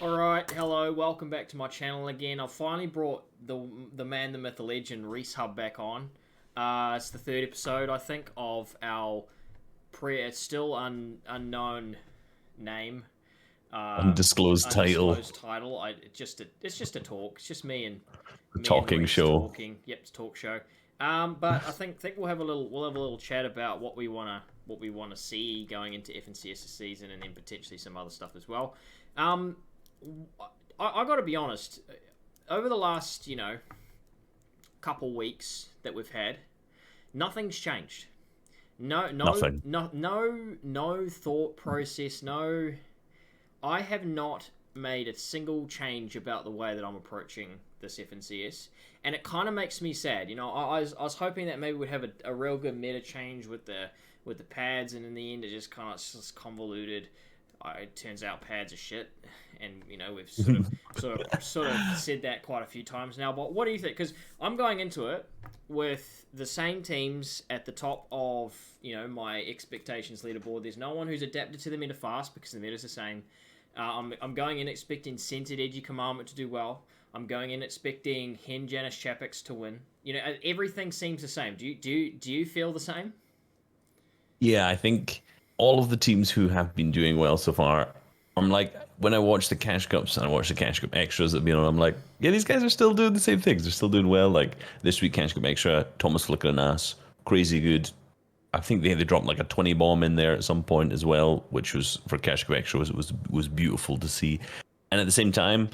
Alright, hello, welcome back to my channel again. I've finally brought the man, the myth, the legend, Reisshub back on. It's the third episode, I think, of our it's still unknown name, Undisclosed title, undisclosed title. It's just a talk. It's just the me and talking Reese show. talking. Yep, it's a talk show. But I think we'll have a little chat about what we wanna see going into FNCS this season, and then potentially some other stuff as well. Um, I got to be honest. Over the last, couple weeks that we've had, nothing's changed. Nothing. No thought process. No, I have not made a single change about the way that I'm approaching this FNCS, and it kind of makes me sad. I was hoping that maybe we'd have a real good meta change with the pads, and in the end, it just kind of just convoluted. It turns out pads are shit, and we've sort of said that quite a few times now. But what do you think? Because I'm going into it with the same teams at the top of my expectations leaderboard. There's no one who's adapted to the meta fast because the meta's the same. I'm going in expecting Centered Edgy Commandment to do well. I'm going in expecting Hen Janice Chapix to win. Everything seems the same. Do you feel the same? Yeah, I think all of the teams who have been doing well so far, I'm like, when I watch the Cash Cups and I watch the Cash Cup extras that have been on, I'm like, yeah, these guys are still doing the same things. They're still doing well. Like this week, Cash Cup extra, Thomas flicking an ass, crazy good. I think they dropped like a 20 bomb in there at some point as well, which was for Cash Cup extra was beautiful to see. And at the same time,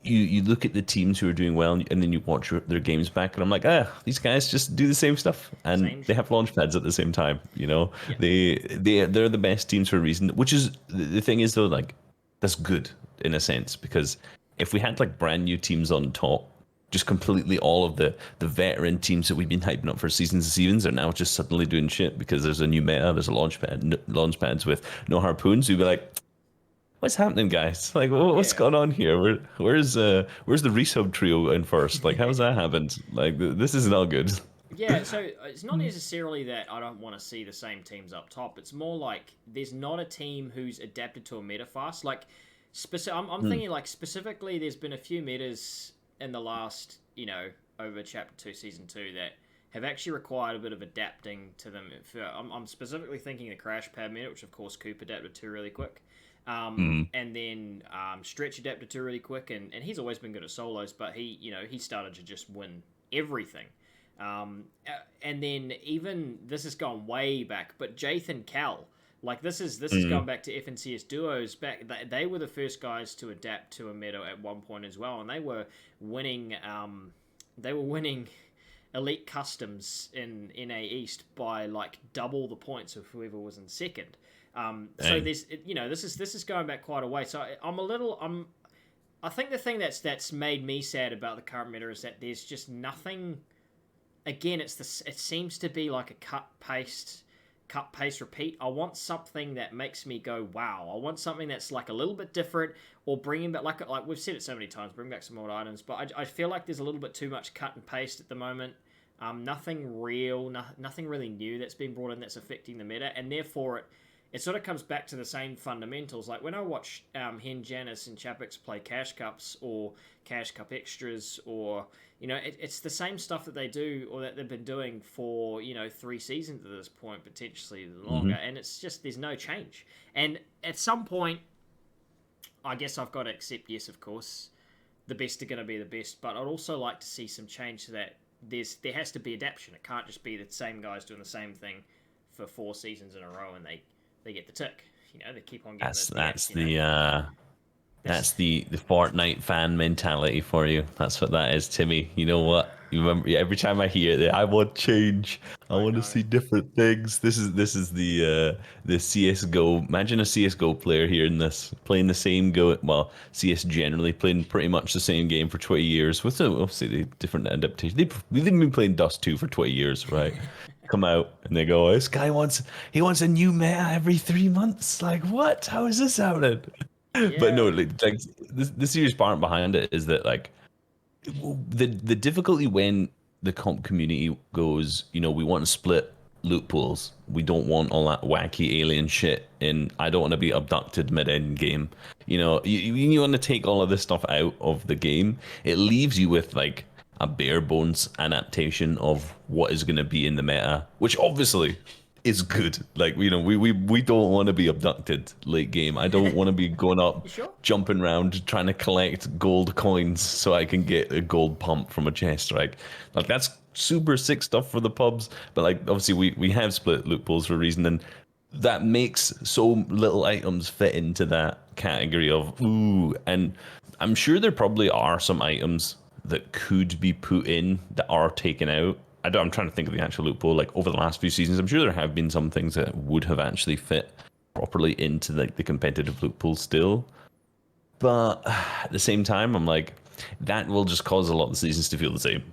you look at the teams who are doing well, and then you watch their games back, and I'm like, these guys just do the same stuff, and Same they shit. have launch pads at the same time. Yeah. They're the best teams for a reason. Which is the thing is though, like that's good in a sense because if we had like brand new teams on top, just completely all of the veteran teams that we've been hyping up for seasons and seasons are now just suddenly doing shit because there's a new meta, there's a launch pads with no harpoons. You'd be like, what's happening, guys? Like, what's Yeah. going on here? Where's the Reisshub trio in first? Like, how's that happened? Like, this is not good. Yeah, so it's not necessarily that I don't want to see the same teams up top. It's more like there's not a team who's adapted to a meta fast. Like, I'm Mm, thinking like specifically, there's been a few metas in the last, over Chapter 2, Season 2 that have actually required a bit of adapting to them. I'm specifically thinking the Crash Pad meta, which of course Coop adapted to really quick. mm, And then Stretch adapted to really quick, and he's always been good at solos, but he started to just win everything. And then even this has gone way back, but Jathan Cal, like this is mm. going back to FNCS duos back. They were the first guys to adapt to a meta at one point as well, and they were winning. They were winning elite customs in NA East by like double the points of whoever was in second. So Dang. this is going back quite a way. So I think the thing that's made me sad about the current meta is that there's just nothing. Again, it seems to be like a cut paste repeat. I want something that makes me go wow. I want something that's like a little bit different, or bringing back like we've said it so many times, bring back some old items. But I feel like there's a little bit too much cut and paste at the moment. Nothing real, nothing really new that's been brought in that's affecting the meta, and therefore it sort of comes back to the same fundamentals. Like when I watch Hen Janice and Chapix play Cash Cups or Cash Cup Extras, or it's the same stuff that they do or that they've been doing for 3 seasons at this point, potentially longer, Hmm. and it's just there's no change. And at some point, I guess I've got to accept, yes, of course, the best are going to be the best, but I'd also like to see some change so that there has to be adaptation. It can't just be the same guys doing the same thing for 4 seasons in a row and they get the tick. They keep on getting That's the that's ads. the uh, That's That's the Fortnite fan mentality for you. That's what that is, Timmy. You know what? You remember every time I hear it, I want change. I I want to know. see different things. This is the CS:GO. Imagine a CS:GO player hearing this, playing the same Go. Well, CS generally playing pretty much the same game for 20 years with obviously the different adaptation. They've been playing Dust 2 for 20 years, right? Come out and they go, this guy wants a new meta every 3 months. Like what? How is this happening? But no, Yeah. like the serious part behind it is that like the difficulty when the comp community goes, we want to split. loot pools. We don't want all that wacky alien shit in. I don't want to be abducted mid-end game. You know, you want to take all of this stuff out of the game. It leaves you with like a bare bones adaptation of what is going to be in the meta, which obviously is good. Like, you know, we don't want to be abducted late game. I don't want to be going up, You sure? jumping around, trying to collect gold coins so I can get a gold pump from a chest. Like that's super sick stuff for the pubs. But like, obviously, we have split loot pools for a reason, and that makes so little items fit into that category of ooh. And I'm sure there probably are some items that could be put in that are taken out. I'm trying to think of the actual loot pool. Like over the last few seasons, I'm sure there have been some things that would have actually fit properly into like the competitive loot pool still. But at the same time, I'm like, that will just cause a lot of the seasons to feel the same.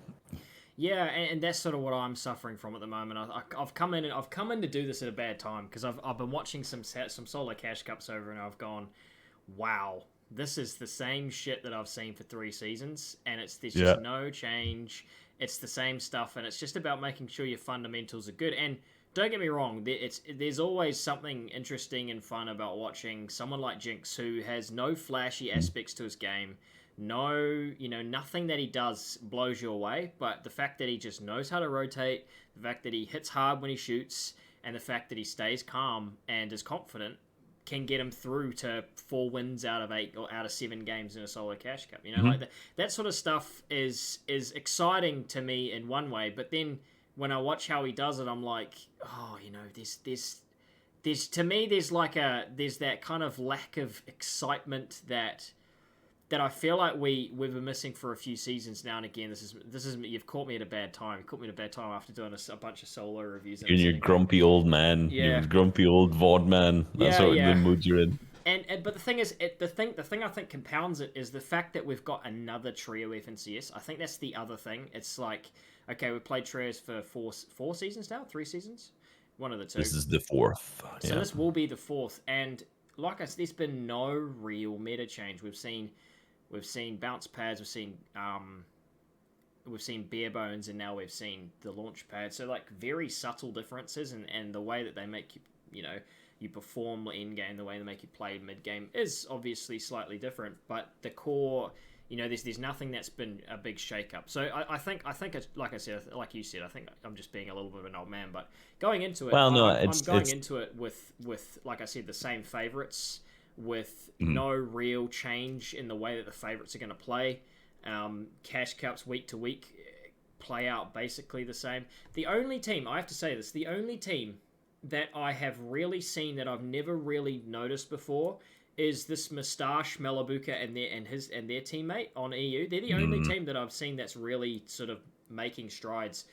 Yeah, and that's sort of what I'm suffering from at the moment. I've come in and I've come in to do this at a bad time because I've been watching some solo cash cups over and I've gone, wow, this is the same shit that I've seen for 3 seasons, and there's Yeah. just no change. It's the same stuff, and it's just about making sure your fundamentals are good. And don't get me wrong, there's always something interesting and fun about watching someone like Jinx who has no flashy aspects to his game. No, nothing that he does blows you away, but the fact that he just knows how to rotate, the fact that he hits hard when he shoots, and the fact that he stays calm and is confident can get him through to 4 wins out of 8 or out of 7 games in a solo cash cup. Like that sort of stuff is exciting to me in one way, but then when I watch how he does it, I'm like, oh, there's to me there's that kind of lack of excitement that I feel like we've been missing for a few seasons now and again. This is you've caught me at a bad time. You caught me at a bad time after doing a bunch of solo reviews. You're your grumpy old man. You're Yeah, grumpy old VOD man. That's yeah, what the yeah. mood you're in. And but the thing is, the thing I think compounds it is the fact that we've got another trio FNCS. I think that's the other thing. It's like, okay, we've played trios for four seasons now, 3 seasons, one of the two. This is the fourth. So Yeah. this will be the fourth, and like I said, there's been no real meta change. We've seen bounce pads, we've seen bare bones, and now we've seen the launch pad. So like very subtle differences, and the way that they make you perform in game, the way they make you play mid game is obviously slightly different. But the core, there's nothing that's been a big shake up. So I think it's like I said, like you said, I think I'm just being a little bit of an old man. But going into it, Well, no, I'm going into it with like I said, the same favorites, with no real change in the way that the favorites are going to play. Cash cups week to week play out basically the same. The only team, I have to say this, the only team that I have really seen that I've never really noticed before is this Moustache Malabuka and their teammate on EU. They're the only team that I've seen that's really sort of making strides.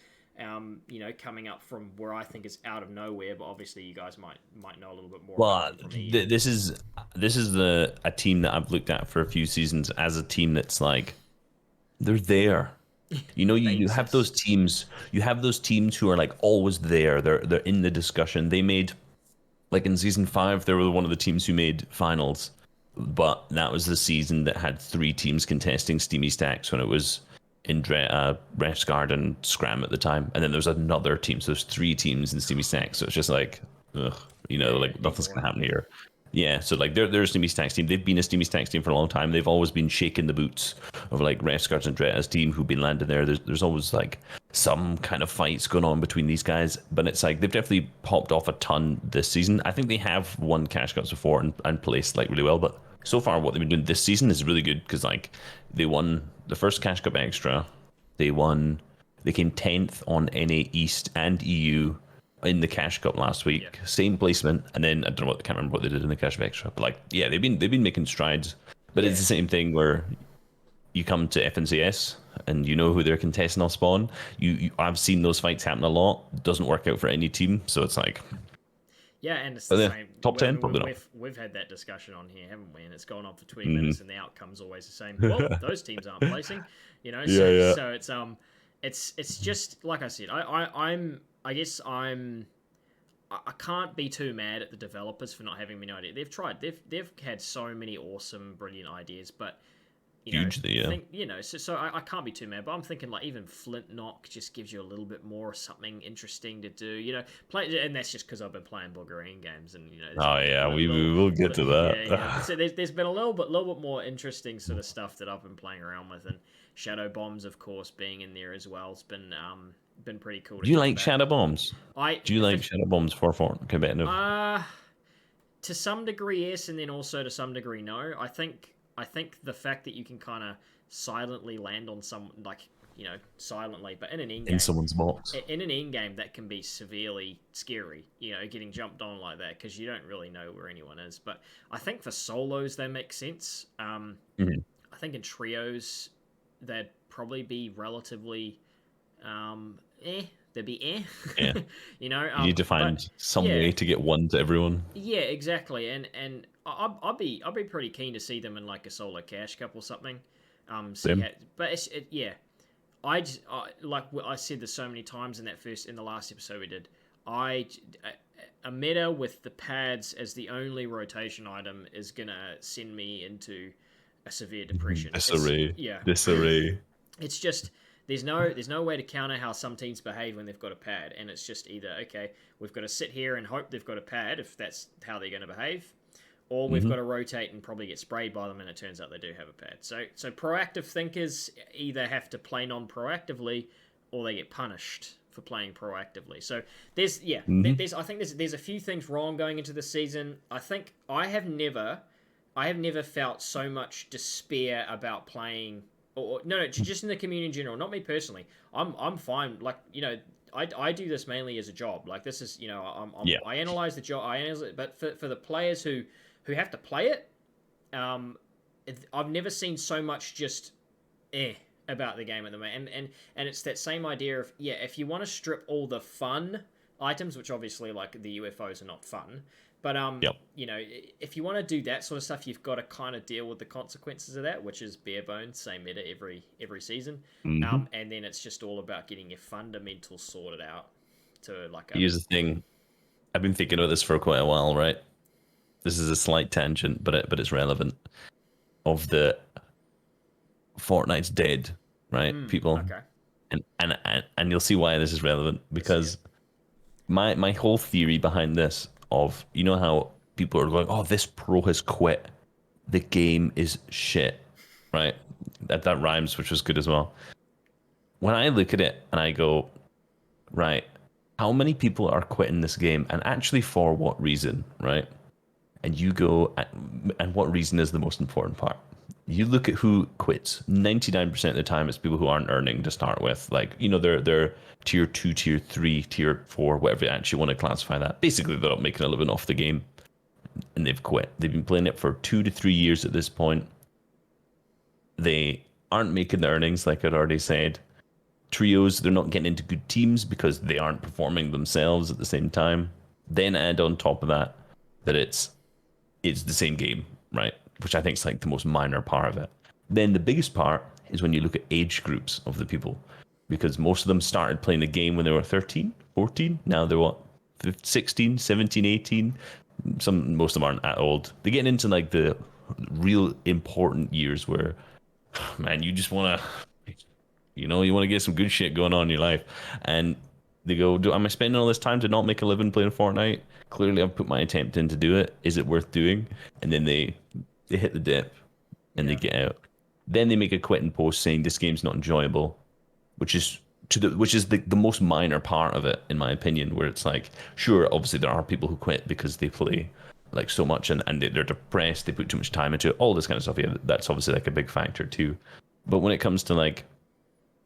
Coming up from where I think is out of nowhere, but obviously you guys might know a little bit more Well, about them from EU. this is a team that I've looked at for a few seasons as a team that's like they're there. You have those exist. teams. You have those teams who are like always there. They're in the discussion. They made like in season 5, they were one of the teams who made finals, but that was the season that had 3 teams contesting Steamy Stacks when it was in Restguard and Scram at the time, and then there's another team. So there's 3 teams in Steamy Stacks. So it's just like, ugh, like nothing's gonna happen here. Yeah, so like they're a Steamy Stacks team. They've been a Steamy Stacks team for a long time. They've always been shaking the boots of like Restguards and Dretta's team who've been landing there. There's always like some kind of fights going on between these guys, but it's like they've definitely popped off a ton this season. I think they have won cash cups before and placed like really well, but so far what they've been doing this season is really good because like they won the first cash cup extra. They came 10th on NA East and EU in the cash cup last week. Yeah. Same placement, and then I don't know can't remember what they did in the cash cup extra, but like yeah, they've been making strides. But it's the same thing where you come to FNCS and you know who they're contesting off spawn. I've seen those fights happen a lot. It doesn't work out for any team, so it's like yeah, and it's the same. Top 10, probably not. We've had that discussion on here, haven't we? And it's gone on for 20 minutes, and the outcome's always the same. Well, those teams aren't placing, So it's just like I said. I guess I can't be too mad at the developers for not having many ideas. They've tried. They've had so many awesome, brilliant ideas, but Hugely, yeah. So I can't be too mad, but I'm thinking like even Flint Knock just gives you a little bit more something interesting to do, play, and that's just because I've been playing Bugha End games, and there's Oh been yeah, we little, will get to that. yeah. So there's been a little bit more interesting sort of stuff that I've been playing around with, and Shadow Bombs, of course, being in there as well. It's been pretty cool to Do you get like back. Shadow Bombs? I Do you like Shadow Bombs for competitive? To some degree yes, and then also to some degree no. I think the fact that you can kind of silently land on some, like, silently, but in an end In game, someone's box. that can be severely scary. Getting jumped on like that because you don't really know where anyone is. But I think for solos they make sense. Mhm. I think in trios they'd probably be relatively they'd be Yeah. You need to but find some yeah, way to get one to everyone. yeah, exactly, and I'd be pretty keen to see them in like a solo cash cup or something. See Same. how, but yeah, like I said this so many times in the last episode we did. I a meta with the pads as the only rotation item is gonna send me into a severe depression. Disarray. Yeah, Disarray. it's just there's no way to counter how some teams behave when they've got a pad, and it's just either okay, we've got to sit here and hope they've got a pad if that's how they're going to behave, or we've got to rotate and probably get sprayed by them, and it turns out they do have a pad. So proactive thinkers either have to play non-proactively, or they get punished for playing proactively. So I think there's a few things wrong going into the season. I think I have never felt so much despair about playing. Or no, just in the community in general. Not me personally. I'm fine. Like I do this mainly as a job. Like this is Yeah. I analyze the job. I analyze it, but for the players who have to play it, I've never seen so much just about the game at the moment. And it's that same idea of if you want to strip all the fun items, which obviously like the UFOs are not fun, but Yep. if you want to do that sort of stuff, you've got to kind of deal with the consequences of that, which is bare bones, same meta every season. And then it's just all about getting your fundamentals sorted out to like a Here's the thing. I've been thinking about this for quite a while, right? This is a slight tangent, but it's relevant. Of the Fortnite's dead, right? People, okay. and you'll see why this is relevant because my whole theory behind this of how people are going, oh, this pro has quit, the game is shit, right? That rhymes, which was good as well. When I look at it and I go, right, how many people are quitting this game, and actually for what reason, right? And you go, and what reason is the most important part? You look at who quits. 99% of the time, it's people who aren't earning to start with. Like, they're tier 2, tier 3, tier 4, whatever you actually want to classify that. Basically, they're not making a living off the game, and they've quit. They've been playing it for 2 to 3 years at this point. They aren't making the earnings, like I'd already said. Trios, they're not getting into good teams because they aren't performing themselves at the same time. Then add on top of that it's the same game, right? Which I think is like the most minor part of it. Then the biggest part is when you look at age groups of the people, because most of them started playing the game when they were 13, 14. Now they're what, 16, 17, 18. Most of them aren't that old. They're getting into like the real important years where, man, you just want to, you want to get some good shit going on in your life. And they go, am I spending all this time to not make a living playing Fortnite? Clearly, I've put my attempt in to do it. Is it worth doing? And then they hit the dip and they get out. Then they make a quitting post saying this game's not enjoyable, which is the most minor part of it, in my opinion, where it's like, sure, obviously there are people who quit because they play like so much and they're depressed, they put too much time into it, all this kind of stuff. Yeah, that's obviously like a big factor too. But when it comes to like,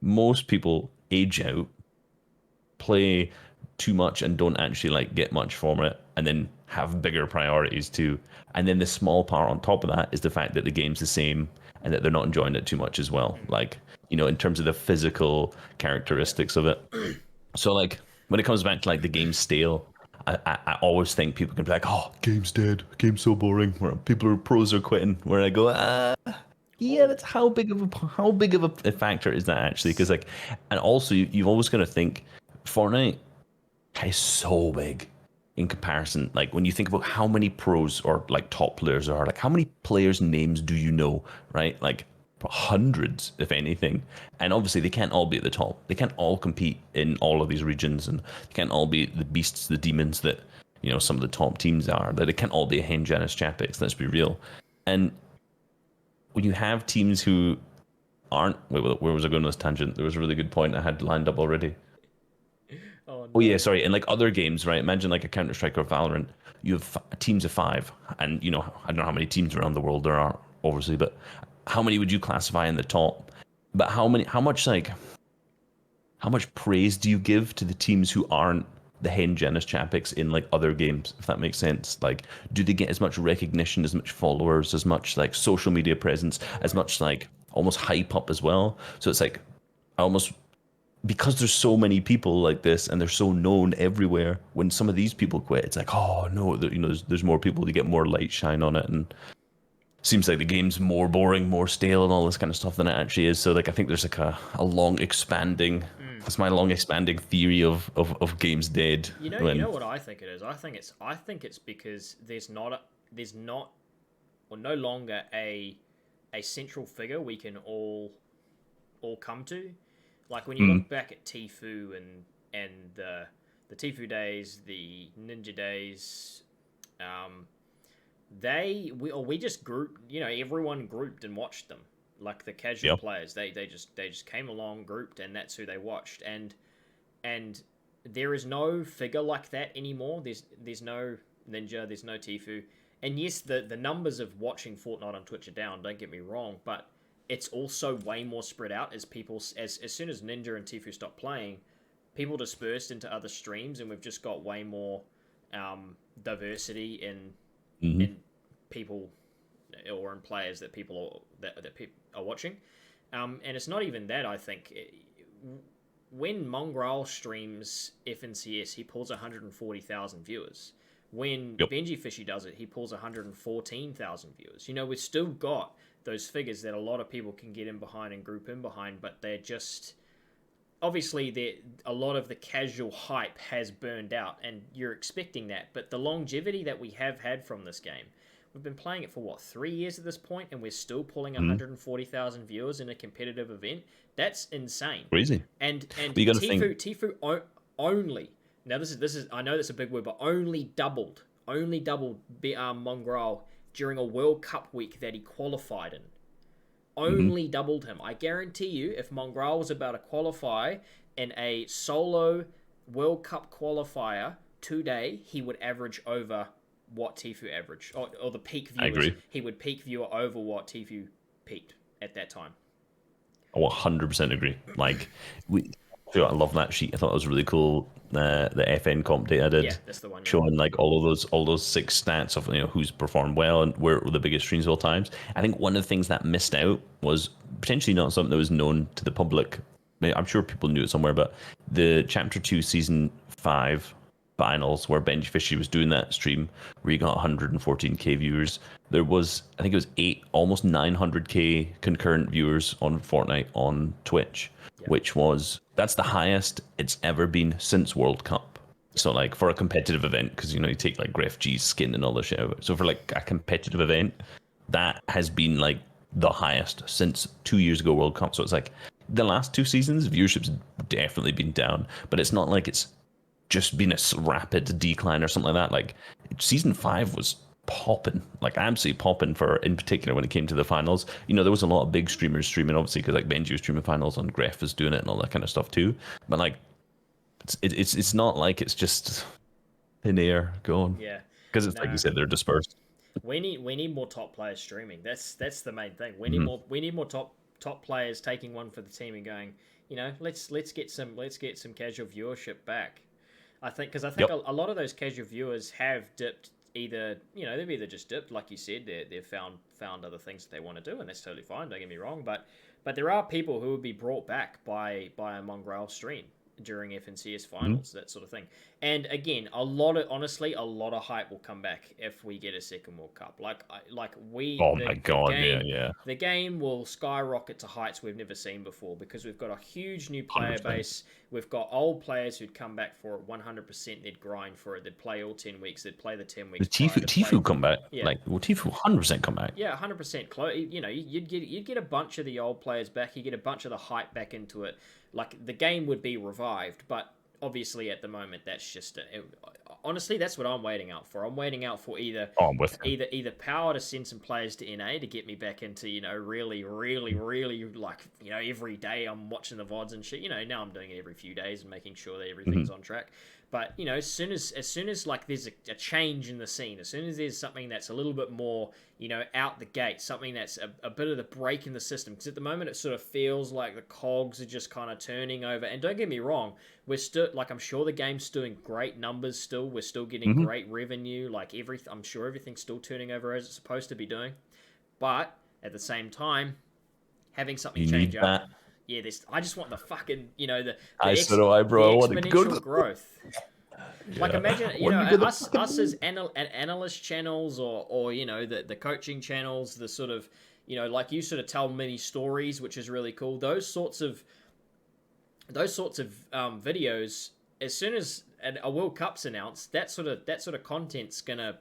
most people age out, play too much and don't actually like get much from it, and then have bigger priorities too. And then the small part on top of that is the fact that the game's the same and that they're not enjoying it too much as well. Like, in terms of the physical characteristics of it. So like when it comes back to like the game's stale, I always think people can be like, oh, game's dead, game's so boring, where pros are quitting, where I go, yeah, that's how big of a factor is that actually? Because like, and also you've always got to think Fortnite is so big in comparison. Like when you think about how many pros or like top players are, like how many players' names do you know, right? Like hundreds, if anything. And obviously, they can't all be at the top. They can't all compete in all of these regions, and they can't all be the beasts, the demons that some of the top teams are. That it can't all be a Hen Janus Chapix. Let's be real. And when you have teams who aren't, where was I going on this tangent? There was a really good point I had lined up already. Oh Oh yeah, no. sorry. In like other games, right? Imagine like a Counter Strike or Valorant. You have teams of 5, and I don't know how many teams around the world there are, obviously, but how many would you classify in the top? But how much praise do you give to the teams who aren't the Hen Janus Chapix in like other games, if that makes sense? Like, do they get as much recognition, as much followers, as much like social media presence, as much like almost hype up as well? So it's like almost because there's so many people like this and they're so known everywhere. When some of these people quit, it's like, oh no, there's more people to get more light shine on it, and seems like the game's more boring, more stale, and all this kind of stuff than it actually is. So like I think there's like a long expanding. That's my long expanding theory of games dead. You When know what I think it is. I think it's because there's not or no longer a central figure we can all come to. Like when you mm, look back at Tfue and the Tfue days, the Ninja days, um, we just grouped. Everyone grouped and watched them. Like the casual yeah, players, they just came along, grouped, and that's who they watched. And there is no figure like that anymore. There's no Ninja, there's no Tfue. And yes, the numbers of watching Fortnite on Twitch are down, don't get me wrong, but it's also way more spread out as people as soon as Ninja and Tfue stopped playing, people dispersed into other streams, and we've just got way more diversity in people or in players that people that people are watching. And it's not even that. I think when Mongrel streams FNCS, he pulls 140,000 viewers. When yep, Benji Fishy does it, he pulls 114,000 viewers. We've still got those figures that a lot of people can get in behind and group in behind, but they're just obviously a lot of the casual hype has burned out, and you're expecting that. But the longevity that we have had from this game, we've been playing it for what 3 years at this point, and we're still pulling mm, 140,000 viewers in a competitive event. That's insane. crazy. And But you got to think, Tfue only now this is I know that's a big word, but only doubled Mongrel during a World Cup week that he qualified in. mhm, Only doubled him. I guarantee you, if Mongrel was about to qualify in a solo World Cup qualifier today, he would average over what Tfue averaged, or the peak I viewers. agree. He would peak viewer over what Tfue peaked at that time. I 100% agree. Like, I love that sheet. I thought it was really cool. The FN comp data I Yeah, did, that's the one. Yeah. showing like all those 6 stats of who's performed well and where were the biggest streams of all times. I think one of the things that missed out was potentially not something that was known to the public. I'm sure people knew it somewhere, but the Chapter 2 Season 5 finals where Benji Fishy was doing that stream where you got 114k viewers. There was, I think it was almost 900k concurrent viewers on Fortnite on Twitch, Yeah. that's the highest it's ever been since World Cup. Yeah. So like for a competitive event, because you take like Gref G's skin and all this shit out. So for like a competitive event, that has been like the highest since 2 years ago World Cup. So it's like the last 2 seasons, viewership's definitely been down, but it's not like it's just been a rapid decline or something like that. Like season 5 was popping, like absolutely popping for, in particular when it came to the finals. There was a lot of big streamers streaming, obviously, because like Benji was streaming finals and Gref was doing it and all that kind of stuff too. But like, it's not like it's just thin air going, Yeah. because it's like you No. said, they're dispersed. We need more top players streaming. That's the main thing. We need Hmm. more top players taking one for the team and going. Let's get some casual viewership back. I think Yep. a lot of those casual viewers have dipped. They've either just dipped, like you said, they've found other things that they want to do, and that's totally fine. Don't get me wrong, but there are people who would be brought back by a Mongrel stream. during FNCS Mhm. finals, that sort of thing. And again, honestly, a lot of hype will come back if we get a second World Cup. Like Oh my God, yeah, yeah, the game will skyrocket to heights we've never seen before because we've got a huge new player 100%. base. We've got old players who'd come back for it 100%. They'd grind for it. They'd play all 10 weeks. They'd play the 10 The weeks prior. Tifu They'd play. Tifu come back, Yeah, like well, Tifu 100% come back. yeah, 100% close. You know, you'd get a bunch of the old players back. You get a bunch of the hype back into it. Like the game would be revived, but obviously at the moment that's just honestly that's what I'm waiting out for. I'm waiting out for Oh, I'm with you. either power to send some players to NA to get me back into really like every day I'm watching the VODs and shit. Now I'm doing it every few days and making sure that everything's on track. But as soon as like there's a change in the scene, as soon as there's something that's a little bit more out the gate, something that's a bit of the break in the system, because at the moment it sort of feels like the cogs are just kind of turning over. And don't get me wrong, we're still like I'm sure the game's doing great numbers still. We're still getting great revenue. Like I'm sure everything's still turning over as it's supposed to be doing. But at the same time, having something You change need up. that. Yeah, I just want the fucking the So do I, the bro. I want to go to exponential growth. Like yeah. imagine I want to go to the us as analyst channels or the coaching channels, the sort of like you sort of tell mini stories, which is really cool. Those sorts of videos, as soon as a World Cup's announced, that sort of content's gonna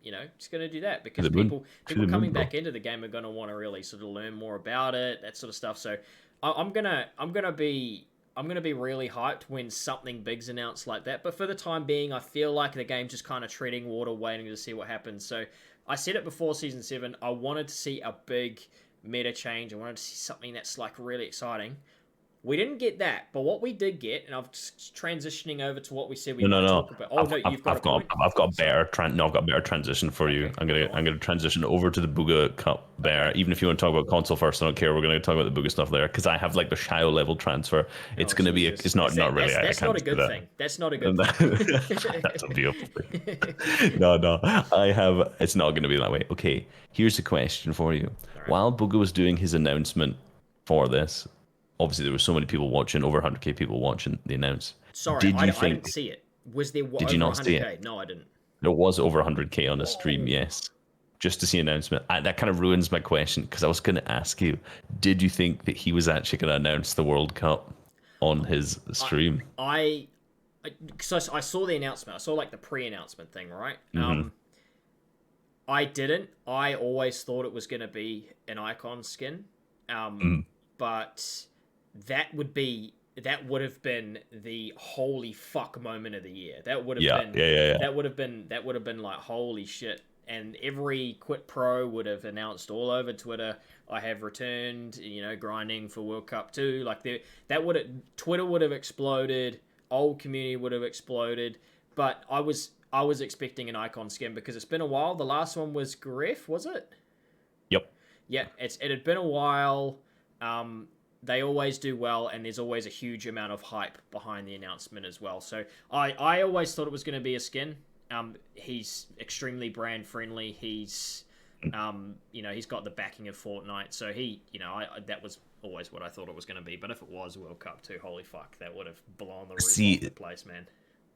it's gonna do that because the moon. To people the moon, coming bro. back into the game are gonna want to really sort of learn more about it, that sort of stuff. So I'm gonna be really hyped when something big's announced like that. But for the time being, I feel like the game's just kind of treading water, waiting to see what happens. So I said it before season 7. I wanted to see a big meta change. I wanted to see something that's like really exciting. We didn't get that, but what we did get, and I'm transitioning over to what we said we No, no, might no. talk about. Oh no, you've got a point. I've got a Sorry. better no, I've got a better transition for you. Okay, I'm gonna go on. I'm gonna transition over to the Bugha Cup there. Okay. Even if you want to talk about console first, I don't care. We're gonna talk about the Bugha stuff there because I have like the Shio level transfer. It's Oh gonna be Jesus. it's not really. I That's not can't a do good that. thing. That's not a good And that's a beautiful thing. thing. No, no, I have. It's not going to be that way. Okay, here's a question for you. All right. While Bugha was doing his announcement for this, obviously there were so many people watching, over 100k people watching the announce. Sorry, Did you I didn't think? see it. Was there Did you over not see it? 100k? No, I didn't. There was over 100k on the stream. Whoa. Yes, just to see an announcement. That kind of ruins my question because I was going to ask you, did you think that he was actually going to announce the World Cup on his I stream? I so I saw the announcement. I saw like the pre-announcement thing, right? Hmm. I didn't. I always thought it was going to be an icon skin. But that would have been the holy fuck moment of the year. That would have Yeah, been yeah, yeah, yeah. that would have been like holy shit. And every Quit Pro would have announced all over Twitter, I have returned, grinding for World Cup 2. Like Twitter would have exploded, old community would have exploded. But I was expecting an icon skin because it's been a while. The last one was Gref, was it? Yep. Yeah, it had been a while. They always do well, and there's always a huge amount of hype behind the announcement as well. So I always thought it was going to be a skin. He's extremely brand friendly. He's he's got the backing of Fortnite, so that was always what I thought it was going to be. But if it was World Cup 2, holy fuck, that would have blown the roof off the place, man.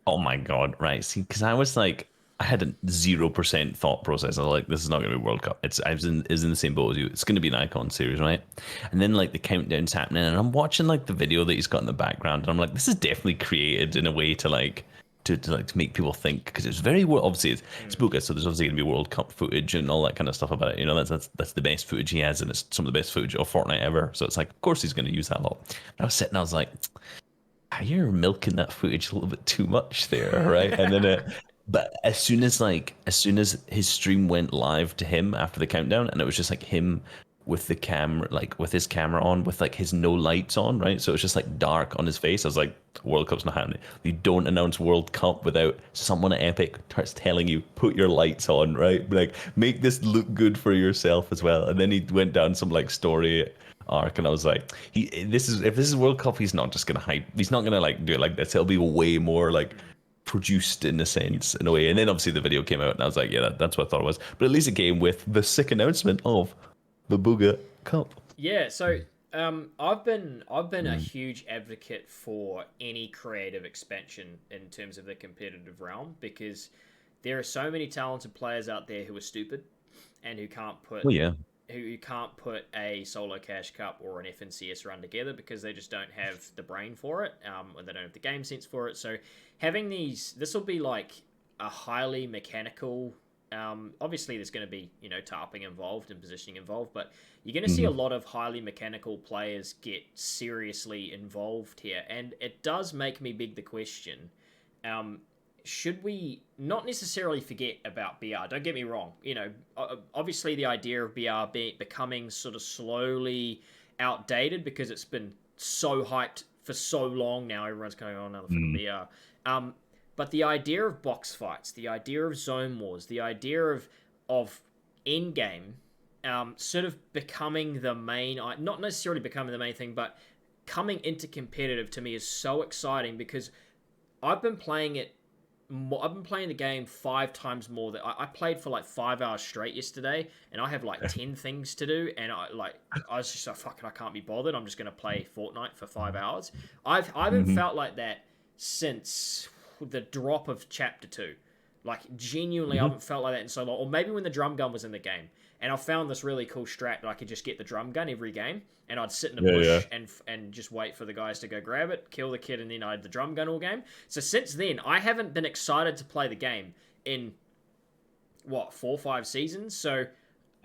Oh my God, right. See, because I was like, I had a 0% thought process. I was like, this is not going to be World Cup. I was in the same boat as you. It's going to be an icon series, right? And then like the countdown's happening, and I'm watching like the video that he's got in the background, and I'm like, this is definitely created in a way to like to make people think because it's very obviously it's Bugha, so there's obviously going to be World Cup footage and all that kind of stuff about it. That's the best footage he has, and it's some of the best footage of Fortnite ever. So it's like, of course he's going to use that a lot. And I was sitting, I was like, you're milking that footage a little bit too much there, right? And then but as soon as his stream went live to him after the countdown, and it was just like him with the camera, like with his camera on, with like his no lights on, right? So it's just like dark on his face. I was like, World Cup's not happening. You don't announce World Cup without someone at Epic starts telling you, put your lights on, right? Like, make this look good for yourself as well. And then he went down some like story arc, and I was like, if this is World Cup, he's not just gonna hype. He's not gonna like do it like this. It'll be way more like produced in a sense, in a way. And then obviously the video came out, and I was like, yeah, that's what I thought it was. But at least it came with the sick announcement of the Bugha Cup. Yeah, so I've been a Mm. huge advocate for any creative expansion in terms of the competitive realm because there are so many talented players out there who are stupid and Well, yeah. who can't put a solo cash cup or an FNCS run together because they just don't have the brain for it, or they don't have the game sense for it. So having this will be like a highly mechanical. Obviously, there's going to be tarping involved and positioning involved, but you're going to see a Mhm. lot of highly mechanical players get seriously involved here, and it does make me beg the question: um, should we not necessarily forget about BR? Don't get me wrong. Obviously the idea of becoming sort of slowly outdated because it's been so hyped for so long now. Everyone's going on another fucking Mm. BR. But the idea of box fights, the idea of zone wars, the idea of end game, sort of becoming the main, not necessarily becoming the main thing, but coming into competitive to me is so exciting because I've been playing it I've been playing the game 5 times more. That I played for like 5 hours straight yesterday, and I have like 10 things to do. And I was just like, fuck it, I can't be bothered. I'm just gonna play Fortnite for 5 hours. I haven't Mhm. felt like that since the drop of Chapter 2. Like genuinely, I Mhm. haven't felt like that in so long. Or maybe when the drum gun was in the game, and I found this really cool strat that I could just get the drum gun every game, and I'd sit in a Yeah, yeah. bush and just wait for the guys to go grab it, kill the kid, and then I had the drum gun all game. So since then, I haven't been excited to play the game in what 4 or 5 seasons. So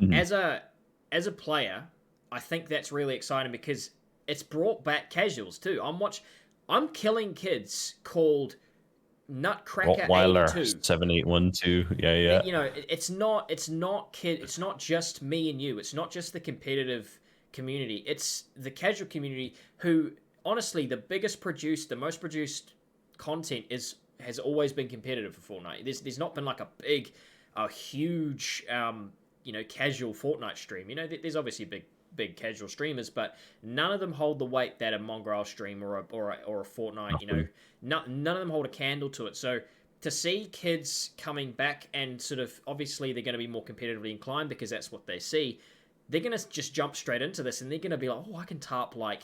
Mhm. as a as a player, I think that's really exciting because it's brought back casuals too. I'm killing kids called Nutcracker Rottweiler 82. 7812. Yeah, yeah. It's not just me and you. It's not just the competitive community. It's the casual community who honestly the most produced content is has always been competitive for Fortnite. There's not been like a huge casual Fortnite stream. There's obviously big casual streamers, but none of them hold the weight that a Mongrel stream or a Fortnite. Nothing. None of them hold a candle to it. So to see kids coming back and sort of obviously they're going to be more competitively inclined because that's what they see. They're going to just jump straight into this and they're going to be like, oh, I can tarp like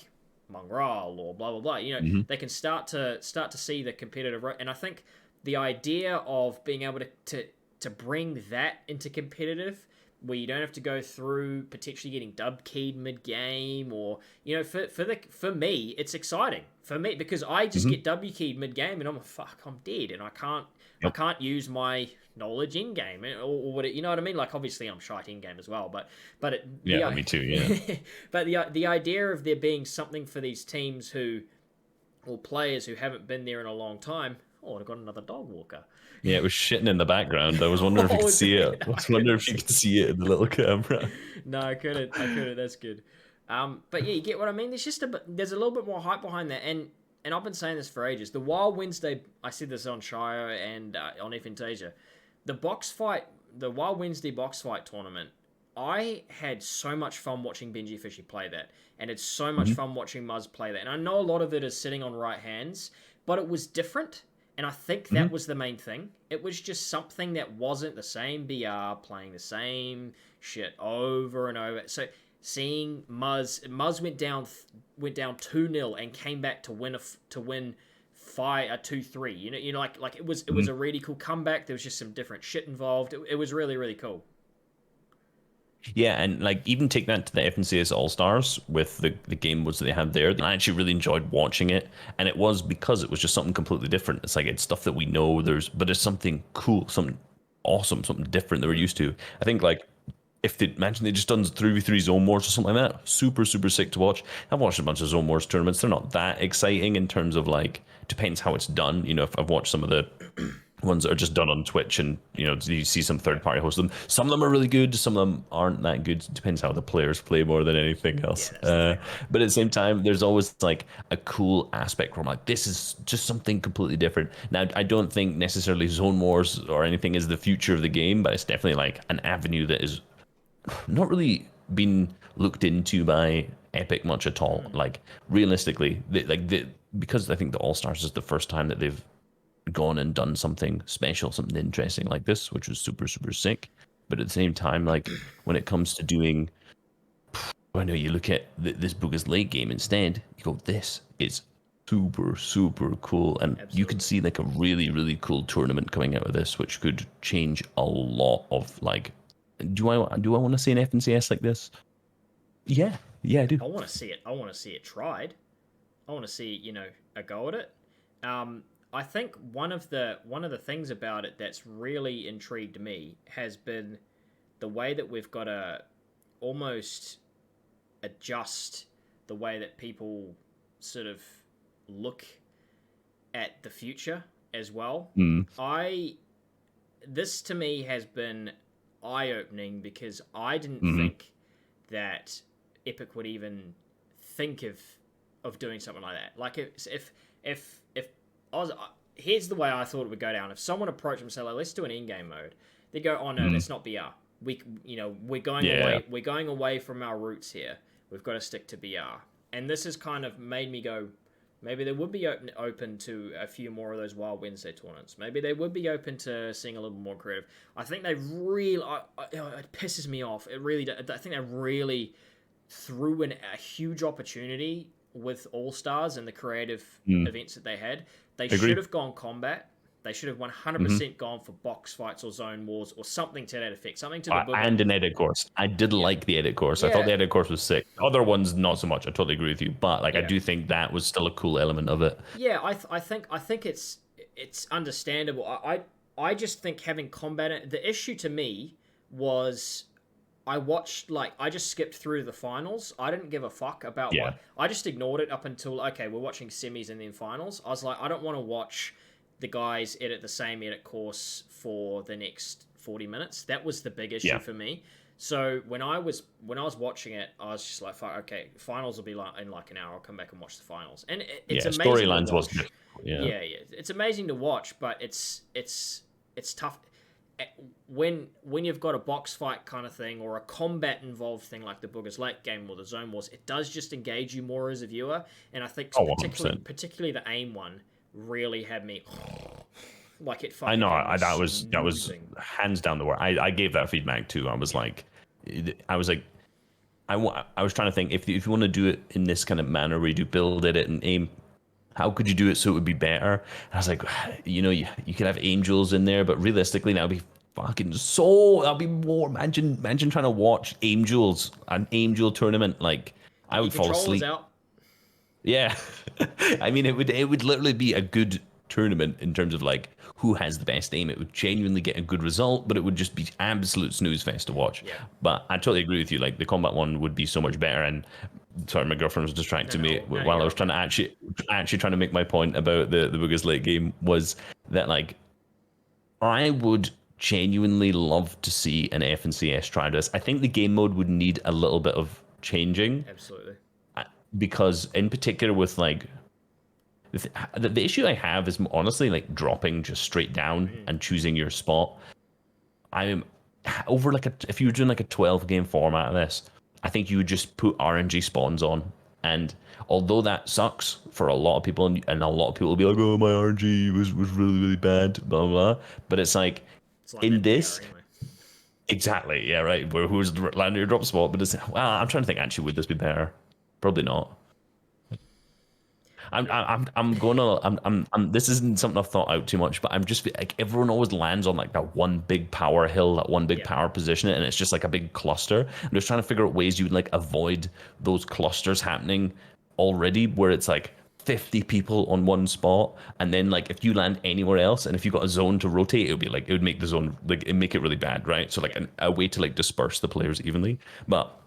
Mongrel or blah blah blah. Mhm. They can start to see the competitive, and I think the idea of being able to bring that into competitive where you don't have to go through potentially getting dub keyed mid game or for me it's exciting for me because I just Mhm. get W keyed mid game and I'm dead and I Yep. can't use my knowledge in game or what you know what I mean, like obviously I'm shite in game as well, but Yeah, me too. Yeah. but the idea of there being something for these teams who or players who haven't been there in a long time. Oh, I got another dog walker. Yeah, it was shitting in the background. I was wondering if you Oh, could was see it. it? I I was wondering couldn't if you see could see it in the little camera. no, I couldn't. I couldn't. That's good. But yeah, you get what I mean. There's a little bit more hype behind that, and I've been saying this for ages. The Wild Wednesday, I said this on Shire and on Fantasia, the Wild Wednesday box fight tournament. I had so much fun watching Benji Fishy play that, and it's so much Mhm. fun watching Muzz play that. And I know a lot of it is sitting on right hands, but it was different. And I think that Mhm. was the main thing. It was just something that wasn't the same BR playing the same shit over and over. So seeing Muzz went down 2-0 and came back to win 2-3. It was Mhm. a really cool comeback. There was just some different shit involved. It was really really cool. Yeah, and like even take that to the FNCS All Stars with the game modes that they had there. I actually really enjoyed watching it, and it was because it was just something completely different. It's like it's stuff that we know but it's something cool, something awesome, something different that we're used to. I think like if they imagine they just done 3v3 zone wars or something like that, super super sick to watch. I've watched a bunch of zone wars tournaments. They're not that exciting in terms of like depends how it's done. If I've watched some of the ones that are just done on Twitch, and you see some third party host them. Some of them are really good, some of them aren't that good. It depends how the players play more than anything Yeah, else. that's the thing, right? But at the same time, there's always like a cool aspect where I'm like, this is just something completely different. Now, I don't think necessarily Zone Wars or anything is the future of the game, but it's definitely like an avenue that is not really been looked into by Epic much at all. Mm. Like realistically, because I think the All Stars is the first time that they've gone and done something special, something interesting like this, which was super, super sick. But at the same time, like when it comes to doing, I know you look at this Bugha's late game instead, you go, this is super, super cool. And you could Absolutely. see like a really, really cool tournament coming out of this, which could change a lot of like, do I want to see an FNCS like this? Yeah, yeah, I do. I want to see it. I want to see it tried. I want to see, a go at it. I think one of the things about it that's really intrigued me has been the way that we've got to almost adjust the way that people sort of look at the future as well. Mm, I This to me has been eye opening because I didn't hmm think that Epic would even think of doing something like that. Like if I was here's the way I thought it would go down. If someone approached me and said, like, "Let's do an in-game mode," they'd go, "Oh no, mm, that's not BR. We're going yeah, away. We're going away from our roots here. We've got to stick to BR." And this has kind of made me go, maybe they would be open to a few more of those Wild Wednesday tournaments. Maybe they would be open to seeing a little more creative. I think they really, it pisses me off. It really, I think they really threw in a huge opportunity with All Stars and the creative mm, events that they had. They should agree. have gone combat. They should have hmm 100% gone for box fights or zone wars or something to that effect. Something to the Bugha. And an edit course. I did Yeah. like the edit course. I thought Yeah. the edit course was sick. Other ones, not so much. I totally agree with you. But like, I Yeah. do think that was still a cool element of it. Yeah, I think it's understandable. I just think having combat. The issue to me was I just skipped through the finals. I didn't give a fuck about Yeah, what I just ignored it up until okay, we're watching semis and then finals. I was like, I don't want to watch the guys edit the same edit course for the next 40 minutes. That was the big issue yeah, for me. So when I was watching it, I was just like, fuck, okay, finals will be like in like an hour. I'll come back and watch the finals, and it's yeah. amazing to Storylines was watch. difficult. Yeah. Yeah, it's amazing to watch, but it's tough when you've got a box fight kind of thing or a combat involved thing like the Bugha's late game or the zone wars. It does just engage you more as a viewer, and I think Oh, particularly 100%. particularly the aim one really had me like it I fucking know. had me That was snoozing. hands down the worst. I gave that feedback too. Yeah, I was like, I was trying to think if you want to do it in this kind of manner where you do build it and aim, how could you do it so it would be better? And I was like, you could have angels in there, but realistically, that would be fucking so. That'd be more. Imagine trying to watch angels, an angel tournament. Like, I your would fall controllers asleep. out. Yeah, I mean, it would literally be a good tournament in terms of like who has the best aim. It would genuinely get a good result, but it would just be absolute snooze fest to watch. Yeah, But I totally agree with you. Like the combat one would be so much better. And sorry, my girlfriend was no, distracting me no, while I you're was trying okay. to actually trying to make my point about the Bugha's late game was that like I would genuinely love to see an FNCS try this. I think the game mode would need a little bit of changing Absolutely. because in particular with like the issue I have is honestly like dropping just straight down Mm. and choosing your spot. I'm over like if you were doing like a 12 game format of this, I think you would just put RNG spawns on. And although that sucks for a lot of people, and a lot of people will be like, "Oh, my RNG was really really bad," blah blah. But it's like It's like in that BR this anyway. exactly, yeah, right. Where who's landing your drop spot? But it's well, I'm trying to think. Actually, would this be better? Probably not. Yeah. I'm gonna this isn't something I've thought out too much, but I'm just like everyone always lands on like that one big power hill, that one big Yeah. power position, and it's just like a big cluster. I'm just trying to figure out ways you would like avoid those clusters happening already, where it's like 50 people on one spot, and then like if you land anywhere else, and if you got a zone to rotate, it would be like it would make the zone like it make it really bad, right? So like Yeah. a way to like disperse the players evenly, but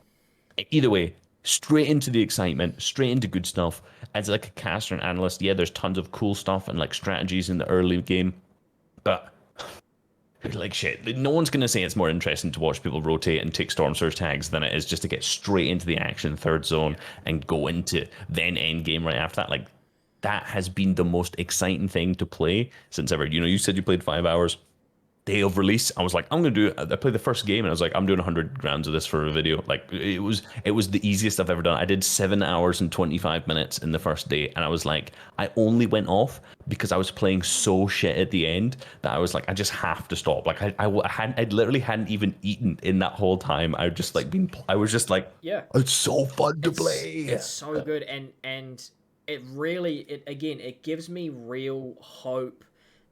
either way, straight into the excitement, straight into good stuff. As like a caster and analyst, yeah, there's tons of cool stuff and like strategies in the early game, but like shit, no one's gonna say it's more interesting to watch people rotate and take storm surge tags than it is just to get straight into the action third zone Yeah. and go into then end game right after that. Like that has been the most exciting thing to play since ever. You know, you said you played 5 hours. day of release, I was like, I'm gonna do it. I played the first game and I was like, I'm doing 100 rounds of this for a video. Like it was the easiest I've ever done. I did 7 hours and 25 minutes in the first day, and I was like, I only went off because I was playing so shit at the end that I was like, I just have to stop. Like I literally hadn't even eaten in that whole time. I was just like, Yeah. it's so fun to play. It's so good, and it really, it again, it gives me real hope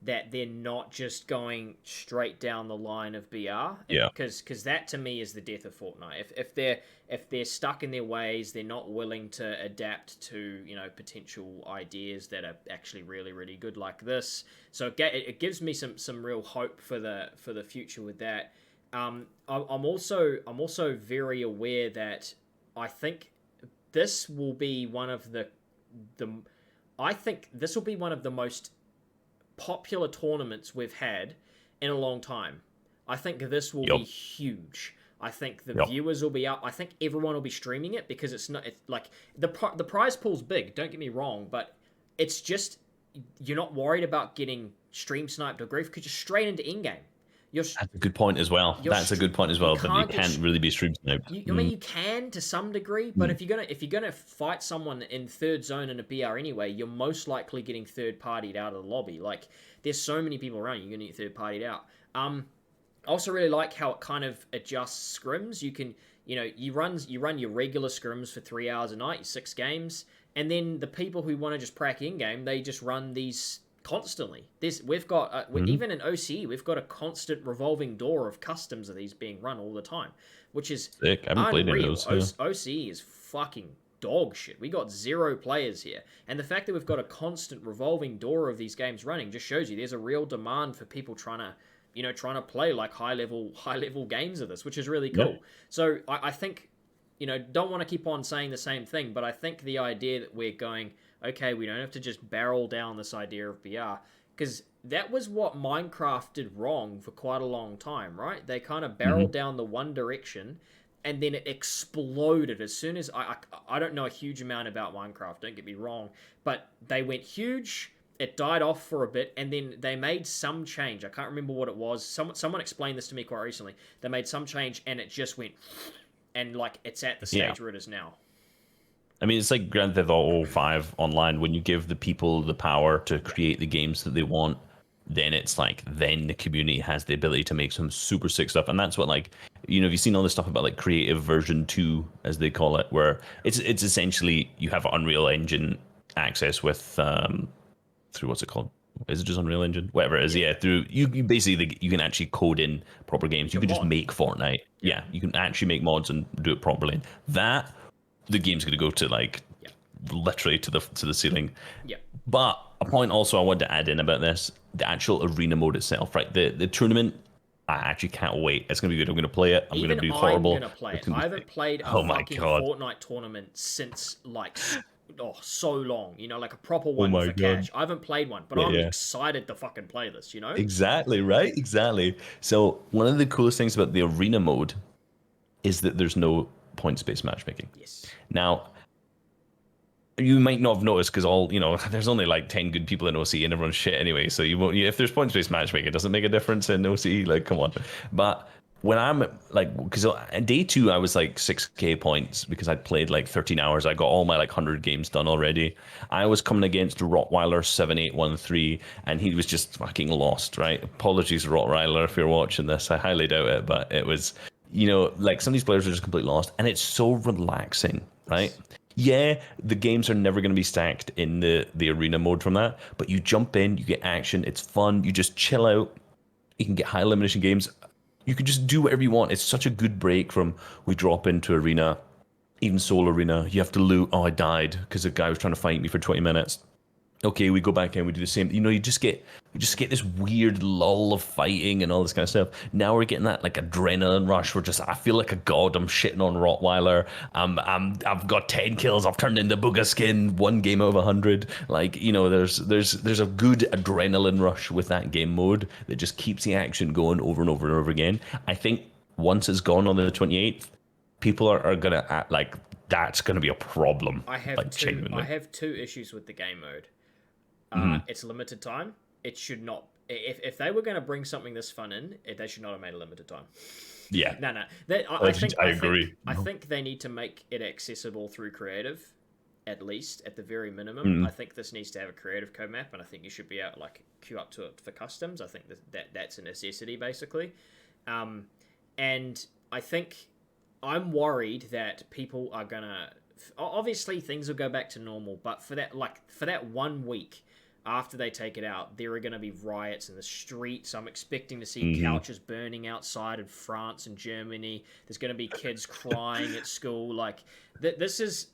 that they're not just going straight down the line of BR. Yeah. Because that to me is the death of Fortnite. If they're stuck in their ways, they're not willing to adapt to, you know, potential ideas that are actually really really good like this. So it gives me some real hope for the future with that. I'm also very aware that I think this will be one of the I think this will be one of the most popular tournaments we've had in a long time. I think this will be huge. I think the viewers will be up. I think everyone will be streaming it because it's like the prize pool's big. Don't get me wrong, but it's just you're not worried about getting stream sniped or grief because you're straight into in game. That's a good point as well. That's a good point as well. That you can't really be stream sniped. I mean, you can to some degree, but if you're gonna fight someone in third zone in a BR anyway, you're most likely getting third partied out of the lobby. Like, there's so many people around, you're gonna get third partied out. I also really like how it kind of adjusts scrims. You can, you know, you run your regular scrims for 3 hours a night, 6 games, and then the people who want to just prac in game, they just run these constantly. We've got even in OCE, we've got a constant revolving door of customs of these being run all the time, which is sick. I haven't played any of those. OCE is fucking dog shit. We got 0 players here, and the fact that we've got a constant revolving door of these games running just shows you there's a real demand for people trying to play like high level games of this, which is really cool. So I think, you know, don't want to keep on saying the same thing, but I think the idea that we're going, okay, we don't have to just barrel down this idea of BR, because that was what Minecraft did wrong for quite a long time, right? They kind of barreled down the one direction, and then it exploded as soon as I don't know a huge amount about Minecraft, don't get me wrong, but they went huge. It died off for a bit, and then they made some change. I can't remember what it was. Someone explained this to me quite recently. They made some change, and it just went, and like it's at the stage where it is now. I mean, it's like Grand Theft Auto 5 online. When you give the people the power to create the games that they want, then it's like, then the community has the ability to make some super sick stuff. And that's what, like, you know, have you seen all this stuff about like creative version 2, as they call it, where it's essentially you have Unreal Engine access with through, what's it called? Is it just Unreal Engine? Whatever it is, through you basically you can actually code in proper games. You can just make Fortnite. Yeah, you can actually make mods and do it properly. That the game's going to go to like literally to the ceiling. Yeah. But a point also I want to add in about this, the actual arena mode itself, right? The tournament, I actually can't wait. It's going to be good. I'm going to play it. I'm going to be horrible. I'm going to play it. I haven't played a fucking Fortnite tournament since like so long, you know, like a proper one for cash. I haven't played one, but I'm excited to fucking play this, you know? Exactly, right? Exactly. So one of the coolest things about the arena mode is that there's no points-based matchmaking. Yes. Now, you might not have noticed because there's only like 10 good people in OC and everyone's shit anyway. So you won't. If there's points-based matchmaking, it doesn't make a difference in OC. Like, come on. But when I'm like, because day 2 I was like 6k points because I'd played like 13 hours. I got all my like 100 games done already. I was coming against Rottweiler 7813, and he was just fucking lost. Right? Apologies, Rottweiler, if you're watching this. I highly doubt it, but it was. You know, like some of these players are just completely lost, and it's so relaxing, right? Yeah, the games are never going to be stacked in the arena mode from that, but you jump in, you get action, it's fun, you just chill out, you can get high elimination games, you can just do whatever you want. It's such a good break from we drop into arena, even solo arena, you have to loot, oh, I died because a guy was trying to fight me for 20 minutes. Okay, we go back in, we do the same. You know, you just get this weird lull of fighting and all this kind of stuff. Now we're getting that like adrenaline rush. I feel like a god. I'm shitting on Rottweiler. I've got 10 kills. I've turned into Bugha skin. 1 game out of 100. Like, you know, there's a good adrenaline rush with that game mode that just keeps the action going over and over and over again. I think once it's gone on the 28th, people are gonna act like that's gonna be a problem. I have two issues with the game mode. It's limited time. It should not. if they were going to bring something this fun in, they should not have made a limited time. Yeah, No, no. I agree. I think they need to make it accessible through creative, at least at the very minimum. Mm. I think this needs to have a creative code map, and I think you should be able to like queue up to it for customs. I think that's a necessity basically, and I think I'm worried that people are gonna. Obviously, things will go back to normal, but for that 1 week after they take it out, there are going to be riots in the streets. I'm expecting to see couches burning outside in France and Germany. There's going to be kids crying at school. Like this is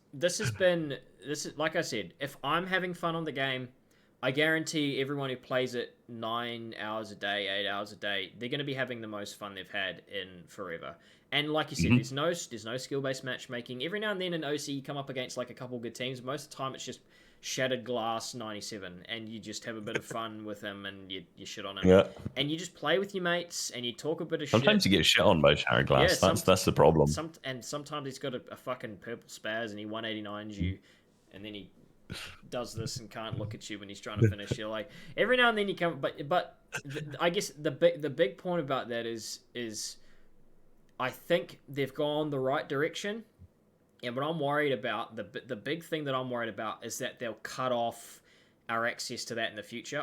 like I said. If I'm having fun on the game, I guarantee everyone who plays it 9 hours a day, 8 hours a day, they're going to be having the most fun they've had in forever. And like you said, there's no skill based matchmaking. Every now and then in OC you come up against like a couple good teams. Most of the time it's just Shattered Glass 97, and you just have a bit of fun with him, and you shit on him, and you just play with your mates, and you talk a bit of shit. Sometimes you get shit on by Shattered Glass. Yeah, that's the problem. And sometimes he's got a fucking purple spaz, and he 189s you, and then he does this and can't look at you when he's trying to finish you. Like every now and then you come, but I guess the big point about that is I think they've gone the right direction. And what I'm worried about, the big thing that I'm worried about is that they'll cut off our access to that in the future.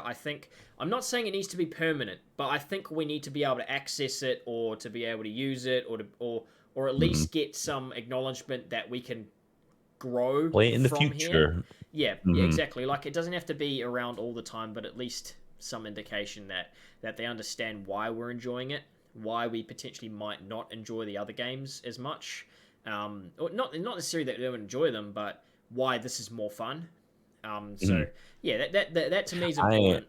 I'm not saying it needs to be permanent, but I think we need to be able to access it or to be able to use it or at least get some acknowledgement that we can grow play in the from future. Here. Yeah, exactly. Like it doesn't have to be around all the time, but at least some indication that they understand why we're enjoying it, why we potentially might not enjoy the other games as much. Or not necessarily that they would enjoy them, but why this is more fun. Yeah, that to me is important.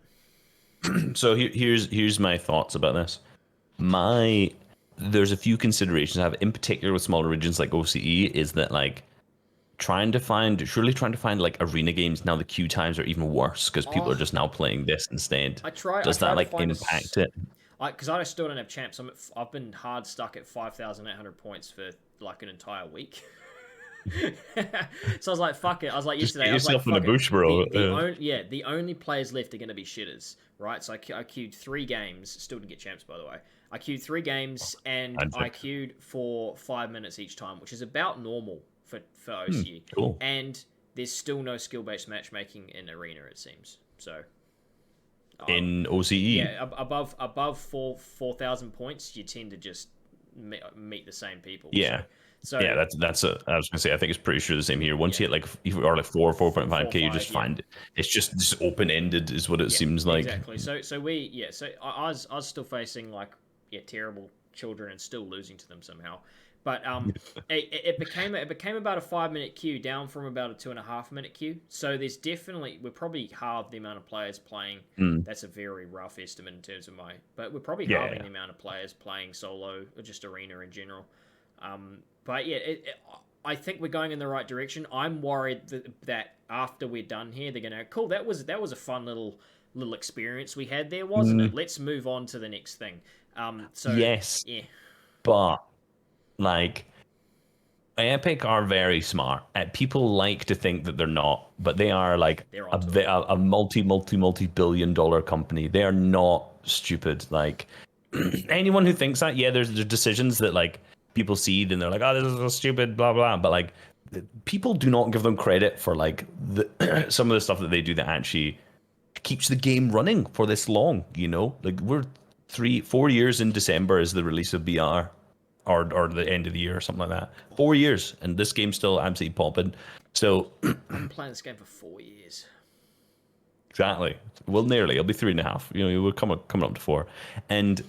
So here's my thoughts about this. There's a few considerations I have, in particular with smaller regions like OCE, is that like trying to find like arena games now the queue times are even worse because people are just now playing this instead. Does that like impact it? Because I still don't have champs. I've been hard stuck at 5,800 points for like an entire week. So I was like, fuck it. I was like yesterday. Get yourself in the bush, bro. The only players left are going to be shitters, right? So I queued 3 games. Still didn't get champs, by the way. I queued 3 games and I queued for 5 minutes each time, which is about normal for OCE. Cool. And there's still no skill based matchmaking in arena, it seems. So. In OCE, yeah, above 4,000 points, you tend to just meet the same people. Yeah, so yeah, that's I was gonna say, I think it's pretty sure the same here. Once you hit like if you are like 4.5k, you just find it's just open ended, is what it seems like. Exactly. So I was still facing like terrible children and still losing to them somehow. But it became about a 5-minute queue, down from about a 2.5-minute queue. So we're probably halved the amount of players playing. That's a very rough estimate in terms of but we're probably halving the amount of players playing solo or just arena in general. But yeah, I think we're going in the right direction. I'm worried that after we're done here, they're gonna cool. That was a fun little experience we had there, wasn't it? Let's move on to the next thing. Yes, yeah, but. Like, Epic are very smart. People like to think that they're not, but they are like a multi-billion-dollar company. They are not stupid. Like, anyone who thinks that, there's decisions that like people see and they're like, oh, this is stupid, blah blah. But like, people do not give them credit for like some of the stuff that they do that actually keeps the game running for this long. You know, like we're 4 years in December is the release of BR. Or the end of the year or something like that. 4 years, and this game's still absolutely popping. So I've been playing this game for 4 years. Exactly. Well, nearly. It'll be 3.5. You know, we're coming up to 4, and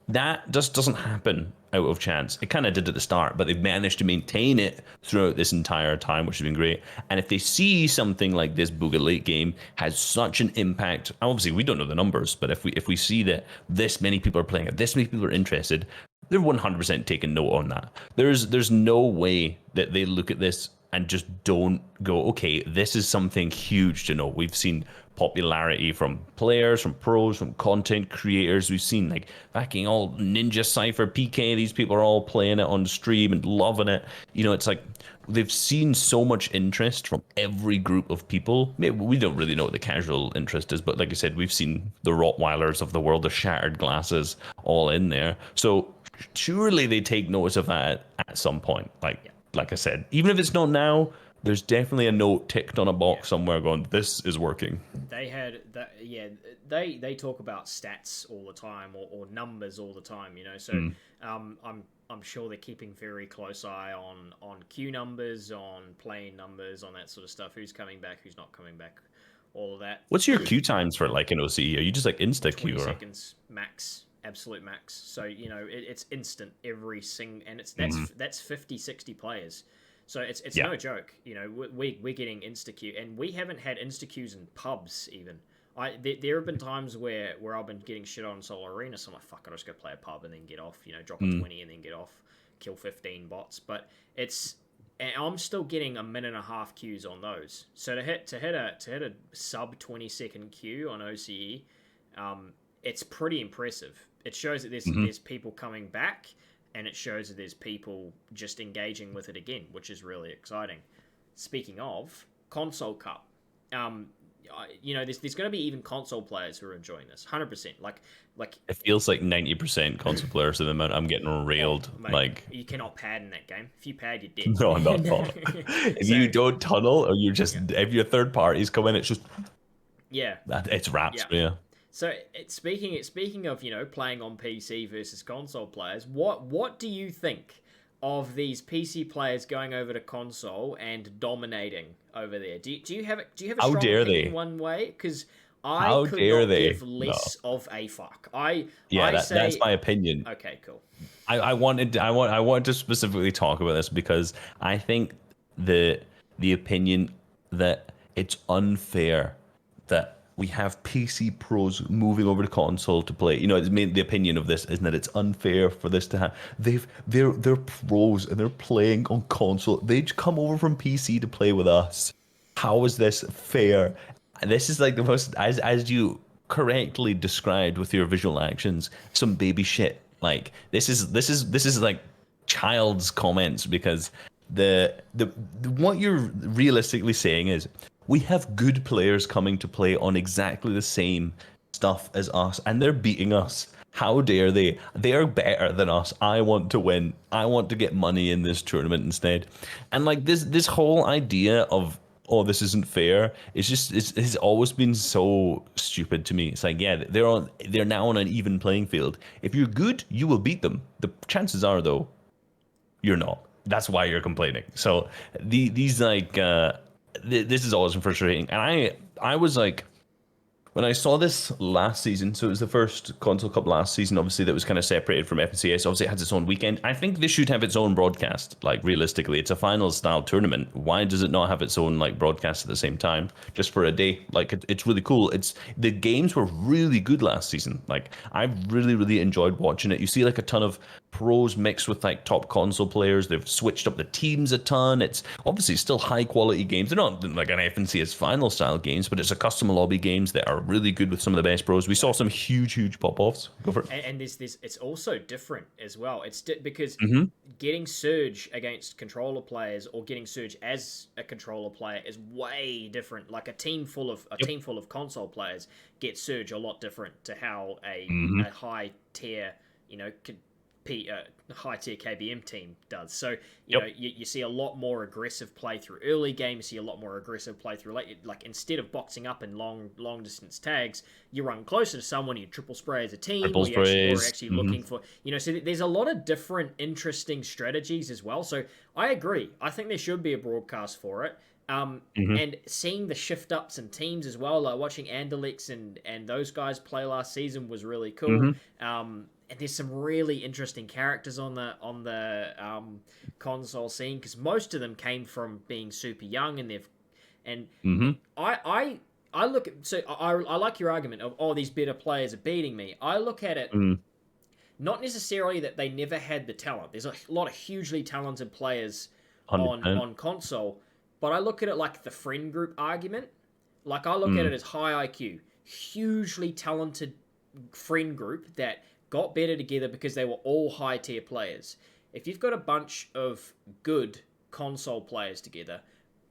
that just doesn't happen out of chance. It kind of did at the start, but they've managed to maintain it throughout this entire time, which has been great. And if they see something like this Bugha late game has such an impact, obviously we don't know the numbers, but if we see that this many people are playing it, this many people are interested, they're 100% taking note on that. There's no way that they look at this and just don't go, okay, this is something huge to know. We've seen popularity from players, from pros, from content creators. We've seen like fucking all Ninja Cypher, PK, these people are all playing it on stream and loving it. It's like they've seen so much interest from every group of people. Maybe we don't really know what the casual interest is, but like I said, we've seen the Rottweilers of the world, the Shattered Glasses, all in there. So surely they take notice of that at some point. Like I said, even if it's not now, there's definitely a note ticked on a box somewhere going, this is working. They had that, yeah. They talk about stats all the time, or numbers all the time. So I'm sure they're keeping very close eye on queue numbers, on playing numbers, on that sort of stuff. Who's coming back, who's not coming back, all of that. What's your queue times for like an OCE? Are you just like insta queue? 20 seconds max, absolute max. So it's instant every and that's 50, 60 players. So it's no joke. We're getting insta queue, and we haven't had insta queues in pubs even. There have been times where I've been getting shit on Solo Arena, so I'm like, fuck, I'll just go play a pub and then get off. Drop a 20 and then get off, kill 15 bots. But and I'm still getting a minute and a half queues on those. So to hit a sub 20-second queue on OCE, it's pretty impressive. It shows that there's people coming back, and it shows that there's people just engaging with it again, which is really exciting. Speaking of console cup, there's going to be even console players who are enjoying this, 100%. Like it feels like 90% console players at the moment. I'm getting railed. Mate, you cannot pad in that game. If you pad, you're dead. No, I'm not. If you don't tunnel, or you just if your third parties come in, it's just it's wraps. Yeah. So speaking of playing on PC versus console players, what do you think of these PC players going over to console and dominating over there? Do you have a strong opinion one way? Because I could not give less of a fuck. That's my opinion. Okay, cool. I wanted to specifically talk about this because I think the opinion that it's unfair that we have PC pros moving over to console to play. The opinion of this is that it's unfair for this to happen. They're pros and they're playing on console. They come over from PC to play with us. How is this fair? This is like the most, as you correctly described with your visual actions, some baby shit. Like this is like child's comments, because the what you're realistically saying is, we have good players coming to play on exactly the same stuff as us, and they're beating us. How dare they? They are better than us. I want to win. I want to get money in this tournament instead. And like this whole idea of, oh, this isn't fair, it's always been so stupid to me. It's like, yeah, they're now on an even playing field. If you're good, you will beat them. The chances are, though, you're not. That's why you're complaining. So these like. This is always frustrating, and I was like, when I saw this last season, so it was the first console cup last season, obviously that was kind of separated from FNCS. Obviously it has its own weekend. I think this should have its own broadcast. Like realistically, it's a finals style tournament. Why does it not have its own like broadcast at the same time, just for a day? Like it's really cool. The games were really good last season. Like I really enjoyed watching it. You see like a ton of pros mixed with like top console players. They've switched up the teams a ton. It's obviously still high quality games. They're not like an FNCS final style games, but it's a custom lobby games that are really good with some of the best pros. We saw some huge pop-offs. Go for it. And there's this, it's also different as well. It's because getting Surge against controller players, or getting Surge as a controller player, is way different. Like a team full of console players get Surge a lot different to how a high tier, high tier KBM team does. So you see a lot more aggressive play through early game. You see a lot more aggressive play through late. Like instead of boxing up in long distance tags, you run closer to someone. You triple spray as a team, or you're actually looking for So there's a lot of different interesting strategies as well. So I agree. I think there should be a broadcast for it. And seeing the shift ups in teams as well, like watching Analyst and those guys play last season was really cool. And there's some really interesting characters on the console scene, because most of them came from being super young, and I look at, so I like your argument of, oh, these better players are beating me. I look at it not necessarily that they never had the talent. There's a lot of hugely talented players 100%. on console, but I look at it like the friend group argument. Like I look at it as high IQ, hugely talented friend group that got better together because they were all high tier players. If you've got a bunch of good console players together,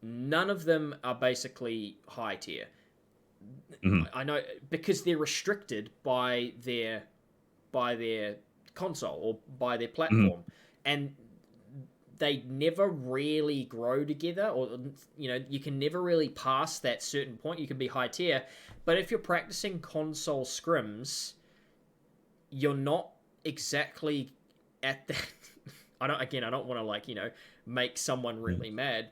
none of them are basically high tier. I know because they're restricted by their console or by their platform, and they never really grow together, or you can never really pass that certain point. You can be high tier, but if you're practicing console scrims, you're not exactly at that. I don't want to make someone really mad.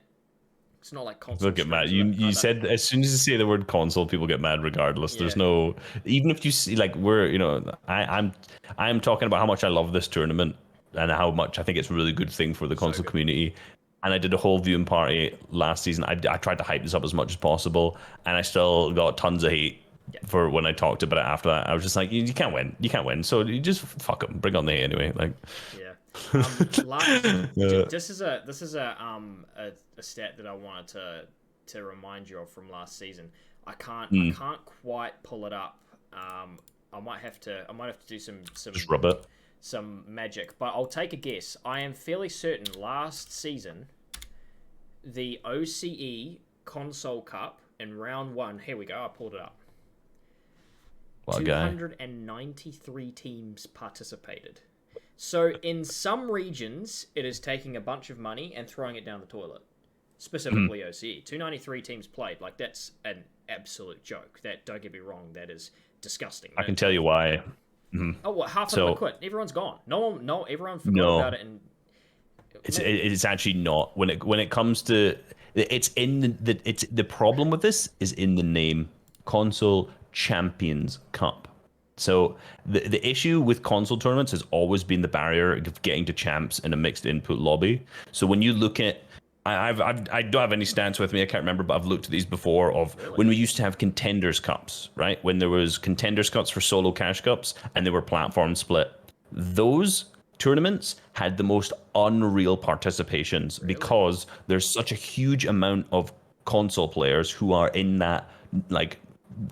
It's not like console. They'll get mad. You said as soon as you say the word console, people get mad regardless. Yeah. There's no, even if you see like we're I'm talking about how much I love this tournament and how much I think it's a really good thing for the console community. And I did a whole viewing party last season. I tried to hype this up as much as possible, and I still got tons of hate for when I talked about it after that. I was just like, you can't win. You can't win. So you just fuck them. Bring on the hate anyway. Like, yeah. Yeah. This is a stat that I wanted to remind you of from last season. I can't quite pull it up. I might have to do some Just rub it. some magic, but I'll take a guess. I am fairly certain last season the OCE console cup in round 1. Here we go. I pulled it up. What 293 teams participated. So in some regions, it is taking a bunch of money and throwing it down the toilet. Specifically OCE. 293 teams played. Like, that's an absolute joke. That, don't get me wrong, that is disgusting. I can tell you why. Oh, what? Half of them quit. Everyone's gone. Everyone forgot about it. And it's actually not. When it comes to, it's in the problem with this is in the name, Console Champions Cup. So the issue with console tournaments has always been the barrier of getting to champs in a mixed input lobby. So when you look at, I don't have any stats with me, I can't remember, but I've looked at these before of when we used to have contenders cups, right? When there was contenders cups for solo cash cups and they were platform split. Those tournaments had the most unreal participations because there's such a huge amount of console players who are in that, like,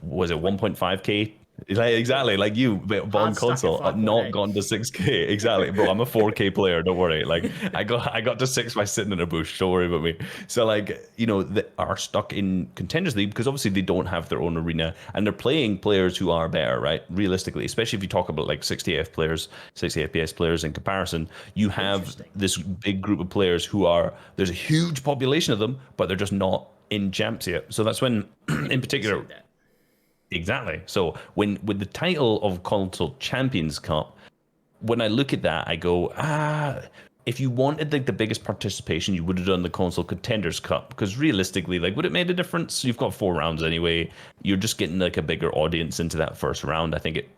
was it 1.5k? Exactly, like you, but on console, I've not gone to 6k. Exactly, bro. I'm a 4k player. Don't worry. Like I got to 6 by sitting in a bush. Don't worry about me. So they are stuck in contenders league because obviously they don't have their own arena and they're playing players who are better, right? Realistically, especially if you talk about like 60 FPS players in comparison, you have this big group of players who are, there's a huge population of them, but they're just not in champs yet. So that's when, in particular. Exactly. So with the title of Console Champions Cup, when I look at that, I go, if you wanted like the biggest participation, you would have done the Console Contenders Cup, because realistically, like, would it made a difference? You've got 4 rounds anyway. You're just getting like a bigger audience into that first round. I think it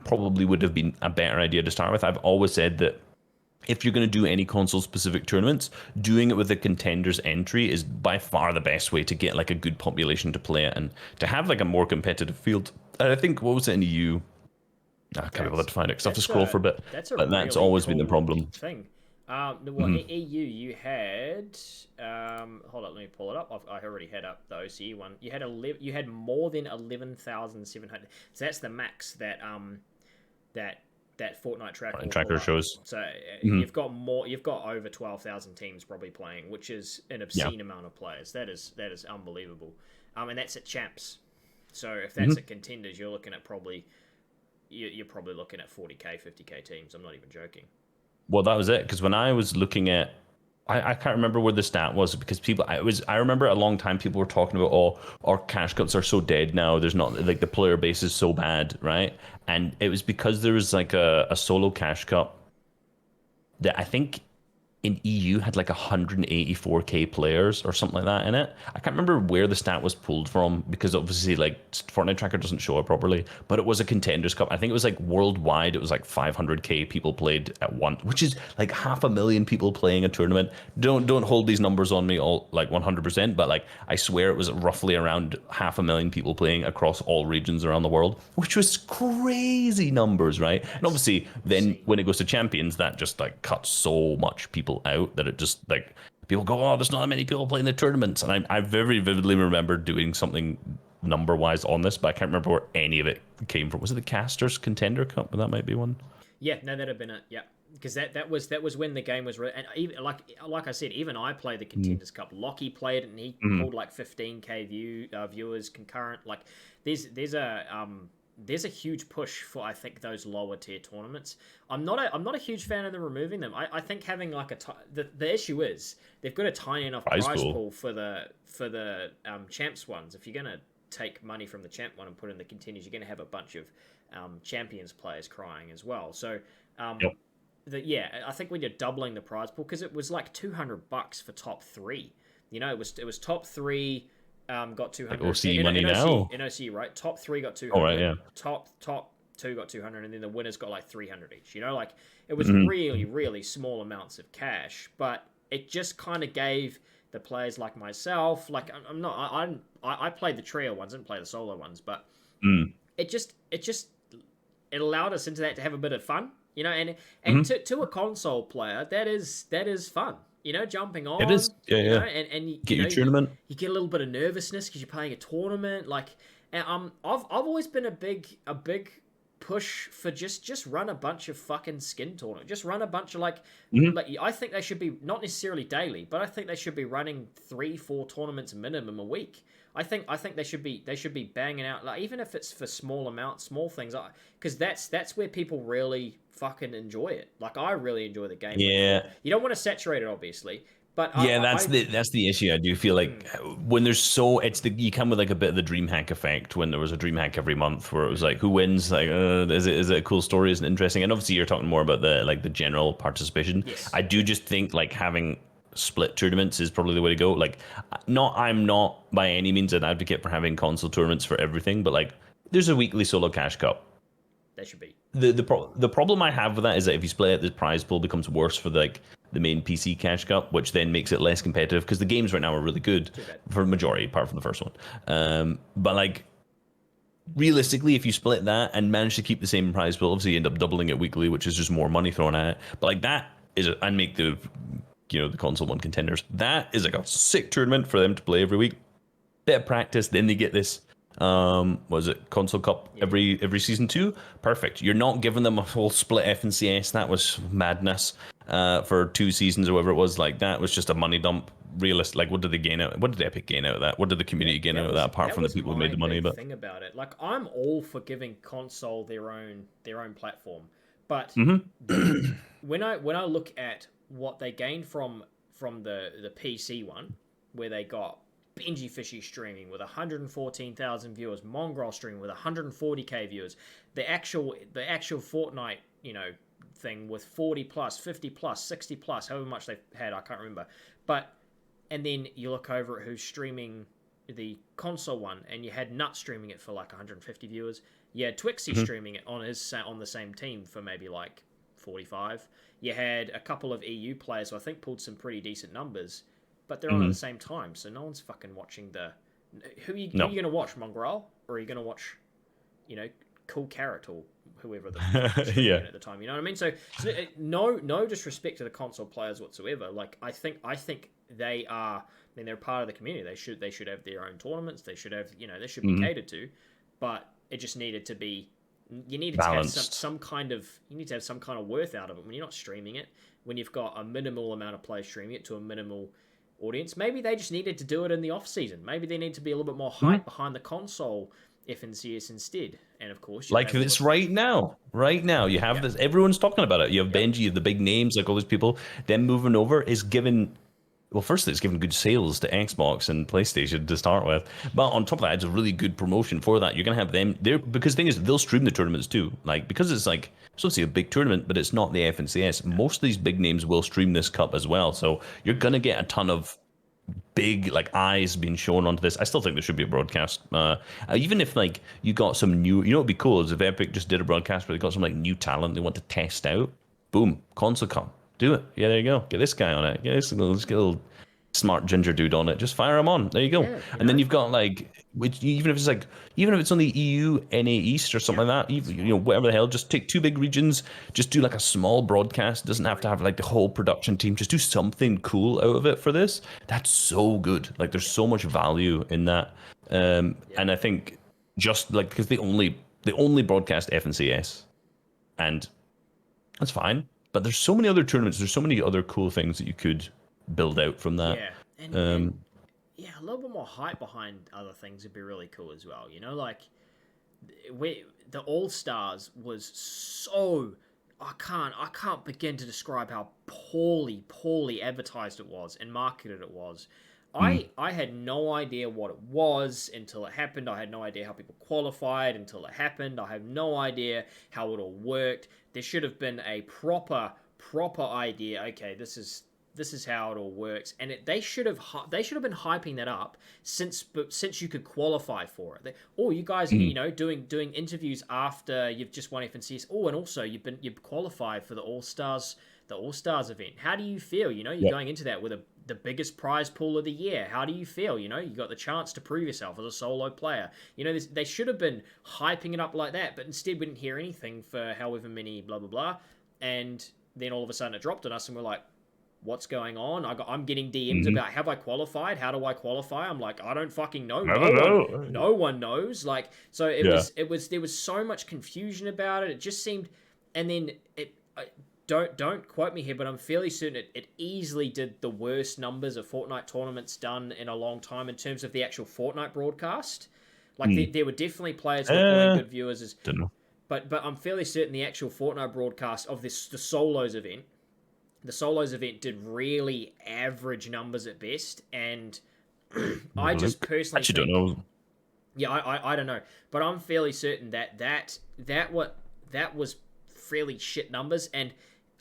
probably would have been a better idea to start with. I've always said that if you're going to do any console-specific tournaments, doing it with a contenders entry is by far the best way to get like a good population to play it and to have like a more competitive field. And I think, what was it in EU? I can't be able to find it because I have to scroll for a bit. That's always been the problem. Thing. EU, you had. Hold up, let me pull it up. I already had up the OCE one. You had more than 11,700. So that's the max that Fortnite tracker shows. So you've got more. You've got over 12,000 teams probably playing, which is an obscene amount of players. That is unbelievable. And that's at champs. So if that's at contenders, you're looking at you're probably looking at 40k, 50k teams. I'm not even joking. Well, that was it, because when I was looking at, I can't remember where the stat was, because I remember a long time people were talking about, oh, our cash cups are so dead now. There's not, like, the player base is so bad, right? And it was because there was like a solo cash cup that I think in EU had like 184k players or something like that in it. I can't remember where the stat was pulled from, because obviously like Fortnite tracker doesn't show it properly, but it was a contenders cup. I think it was like worldwide, it was like 500k people played at once, which is like 500,000 people playing a tournament. Don't hold these numbers on me all like 100%, but like I swear it was roughly around 500,000 people playing across all regions around the world, which was crazy numbers, right? And obviously then when it goes to champions, that just like cuts so much people out that it just like people go, oh, there's not that many people playing the tournaments. And I very vividly remember doing something number-wise on this, but I can't remember where any of it came from. Was it the Casters Contender Cup? That might be one. Yeah, no, that'd have been it. Yeah, because that was when the game was and even like I said, even I played the Contenders Cup. Lockie played it, and he pulled like 15k viewers concurrent. Like there's a huge push for, I think, those lower tier tournaments. I'm not a huge fan of them removing them. I think having like the issue is they've got a tiny enough prize pool for the champs ones. If you're gonna take money from the champ one and put in the continues, you're gonna have a bunch of champions players crying as well. So I think when you're doubling the prize pool, because it was like $200 for top 3. You know, it was top 3 got 200. Like OC money now. NOC, right? Top 3 got 200. Oh, right, yeah. Top 2 got 200, and then the winners got like 300 each. You know, like it was really, really small amounts of cash, but it just kind of gave the players like myself, like I played the trio ones, didn't play the solo ones, but it allowed us into that to have a bit of fun, you know, and to a console player, that is fun. You know, jumping on. It is, yeah. You know, and you get your tournament. You get a little bit of nervousness because you're playing a tournament. Like, and I've always been a big push for just run a bunch of fucking skin tournaments. Just run a bunch of like I think they should be not necessarily daily, but I think they should be running 3-4 tournaments minimum a week. I think they should be banging out, like, even if it's for small amounts, small things, because that's where people really fucking enjoy it. Like, I really enjoy the game. Yeah, you don't want to saturate it, obviously, but that's the issue. I do feel like when there's you come with like a bit of the DreamHack effect when there was a DreamHack every month where it was like, who wins? Like, is it a cool story? Is it interesting? And obviously you're talking more about the general participation. Yes. I do just think like having split tournaments is probably the way to go. Like, I'm not by any means an advocate for having console tournaments for everything, but like there's a weekly solo cash cup. That should be. The problem I have with that is that if you split it, the prize pool becomes worse for the main PC cash cup, which then makes it less competitive because the games right now are really good for the majority, apart from the first one. But like realistically, if you split that and manage to keep the same prize pool, obviously you end up doubling it weekly, which is just more money thrown at it. But like that is, and make the console one contenders. That is like a sick tournament for them to play every week. Bit of practice, then they get this. Was it console cup every season 2? Perfect. You're not giving them a full split FNCS. That was madness. For 2 seasons or whatever it was, like that was just a money dump. Realist, like what did they gain out? What did Epic gain out of that? What did the community gain out of that? Apart from the people who made the money, but thing about it, like I'm all for giving console their own platform, but when I look at what they gained from the PC one, where they got Benji Fishy streaming with 114,000 viewers, Mongrel streaming with 140k viewers, the actual Fortnite, thing with 40 plus, 50 plus, 60 plus, however much they've had, I can't remember. But and then you look over at who's streaming the console one, and you had Nut streaming it for like 150 viewers. You had Twixie streaming it on the same team for maybe like 45. You had a couple of EU players who I think pulled some pretty decent numbers, but they're on at the same time, so no one's fucking watching who are you going to watch, Mongrel? Or are you going to watch, Cool Carrot or whoever the at the time, you know what I mean? So no disrespect to the console players whatsoever. Like I think they are, they're part of the community. They should have their own tournaments. They should have, they should be catered to, but it just needed to be, you needed balanced. To have some kind of worth out of it when you're not streaming it, when you've got a minimal amount of players streaming it to a minimal audience. Maybe they just needed to do it in the off season. Maybe they need to be a little bit more hype behind the console FNCS instead. And of course, like it's right now you have this, everyone's talking about it. You have Benji, you have the big names, like all these people. Them moving over is given, well, firstly, it's given good sales to Xbox and PlayStation to start with, but on top of that, it's a really good promotion for that. You're gonna have them there because the thing is, they'll stream the tournaments too, like, because it's like, it's obviously a big tournament, but it's not the FNCS. Most of these big names will stream this cup as well, so you're gonna get a ton of big like eyes being shown onto this. I still think there should be a broadcast, even if like you got some new, it'd be cool is if Epic just did a broadcast where they got some like new talent they want to test out. Boom, console cup, do it. Yeah, there you go, get this guy on it, get this little smart ginger dude on it. Just fire him on. There you go. Yeah, And then you've got like, which even if it's like, even if it's on the EU NA East or something like that, whatever the hell, just take two big regions, just do like a small broadcast. It doesn't have to have like the whole production team. Just do something cool out of it for this. That's so good. Like there's so much value in that. And I think just like because they only broadcast FNCS, and that's fine. But there's so many other tournaments. There's so many other cool things that you could build out from that. Yeah, and yeah, a little bit more hype behind other things would be really cool as well. Like the All Stars was so I can't begin to describe how poorly advertised it was and marketed it was. I had no idea what it was until it happened. I had no idea how people qualified until it happened. I have no idea how it all worked. There should have been a proper idea. Okay, this is how it all works, and they should have been hyping that up since you could qualify for it. You guys, doing interviews after you've just won FNCS. And also you've qualified for the All Stars event. How do you feel? You're going into that with the biggest prize pool of the year. How do you feel? You got the chance to prove yourself as a solo player. They should have been hyping it up like that, but instead we didn't hear anything for however many blah blah blah, and then all of a sudden it dropped on us, and we're like, what's going on? I'm getting DMs about, have I qualified? How do I qualify? I'm like, I don't fucking know. No one knows. Like, so it was there was so much confusion about it. It just seemed, and then don't quote me here, but I'm fairly certain it easily did the worst numbers of Fortnite tournaments done in a long time in terms of the actual Fortnite broadcast. Like there were definitely players reporting good viewers. Don't know. But I'm fairly certain the actual Fortnite broadcast of the Solos event, did really average numbers at best, and I just personally actually don't know. Yeah, I don't know, but I'm fairly certain that was fairly shit numbers, and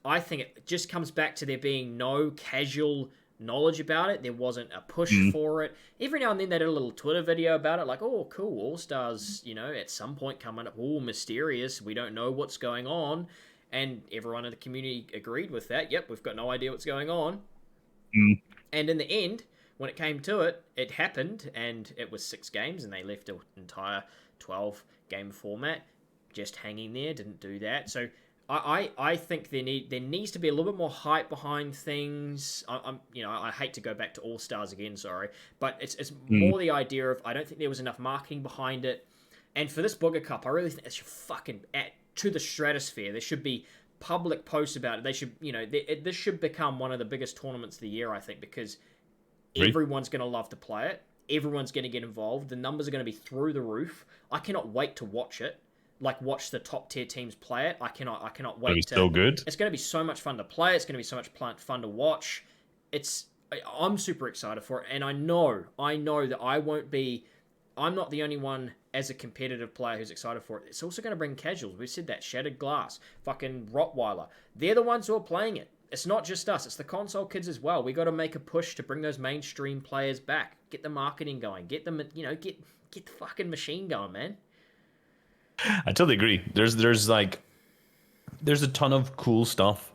I think it just comes back to there being no casual knowledge about it. There wasn't a push for it. Every now and then they did a little Twitter video about it, like, oh, cool, All Stars, at some point coming up, oh, mysterious, we don't know what's going on. And everyone in the community agreed with that. Yep, we've got no idea what's going on. And in the end, when it came to it, it happened, and it was 6 games, and they left an entire 12-game format just hanging there, didn't do that. So I think there needs to be a little bit more hype behind things. I hate to go back to All Stars again, sorry, but it's more the idea of I don't think there was enough marketing behind it. And for this Bugha Cup, I really think it should fucking to the stratosphere. There should be public posts about it. They should, this should become one of the biggest tournaments of the year, I think, because everyone's going to love to play it. Everyone's going to get involved. The numbers are going to be through the roof. I cannot wait to watch it. Like, watch the top tier teams play it. I cannot wait. It's so good. It's going to be so much fun to play. It's going to be so much fun to watch. I'm super excited for it, and I know that I'm not the only one as a competitive player who's excited for it. It's also going to bring casuals. We've said that. Shattered Glass, fucking Rottweiler. They're the ones who are playing it. It's not just us. It's the console kids as well. We got to make a push to bring those mainstream players back. Get the marketing going. Get them, get the fucking machine going, man. I totally agree. There's a ton of cool stuff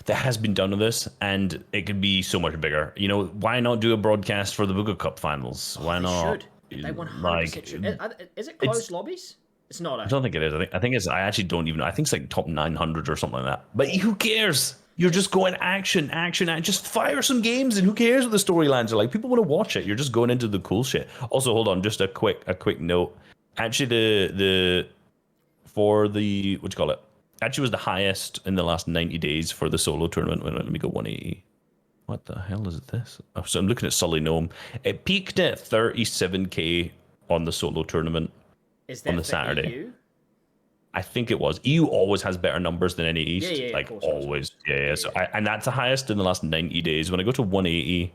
that has been done with this, and it could be so much bigger. Why not do a broadcast for the Bugha Cup finals? Why not? Should. They 100% should. Is it closed lobbies? It's not. I don't think it is. I think it's. I actually don't even know. I think it's like top 900 or something like that. But who cares? You're just going action. Just fire some games, and who cares what the storylines are like? People want to watch it. You're just going into the cool shit. Also, hold on, just a quick note. Actually, what do you call it? Actually, was the highest in the last 90 days for the solo tournament. Let me go 180. What the hell is this? Oh, so I'm looking at Sully Gnome. It peaked at 37k on the solo tournament on the Saturday. EU? I think it was. EU always has better numbers than any East. Yeah, like always. Yeah. So and that's the highest in the last 90 days. When I go to 180,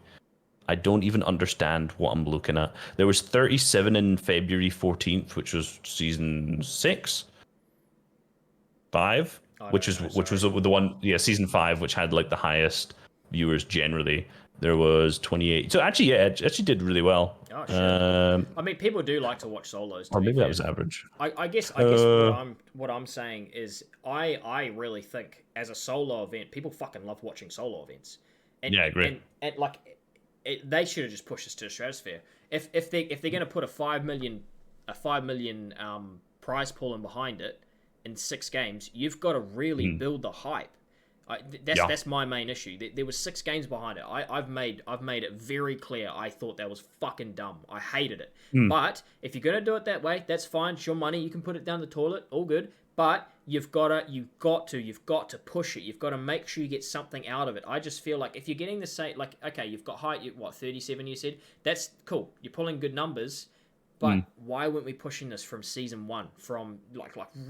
I don't even understand what I'm looking at. There was 37 in February 14th, which was season 5, which was the one, season 5, which had like the highest viewers generally. There was 28. So actually, it actually did really well. Oh, sure. I mean, people do like to watch solos. Or maybe that was average. I guess what I'm saying is I really think as a solo event, people fucking love watching solo events. And, yeah, I agree. And like they should have just pushed us to the stratosphere. If they're going to put a 5 million prize pool in behind it in 6 games, you've got to really build the hype. That's my main issue. There was 6 games behind it. I've made it very clear. I thought that was fucking dumb. I hated it. But if you're gonna do it that way, that's fine. It's your money. You can put it down the toilet. All good. But you've got to push it. You've got to make sure you get something out of it. I just feel like if you're getting the same, like, okay, you've got height. 37? You said that's cool. You're pulling good numbers. But why weren't we pushing this from season 1? From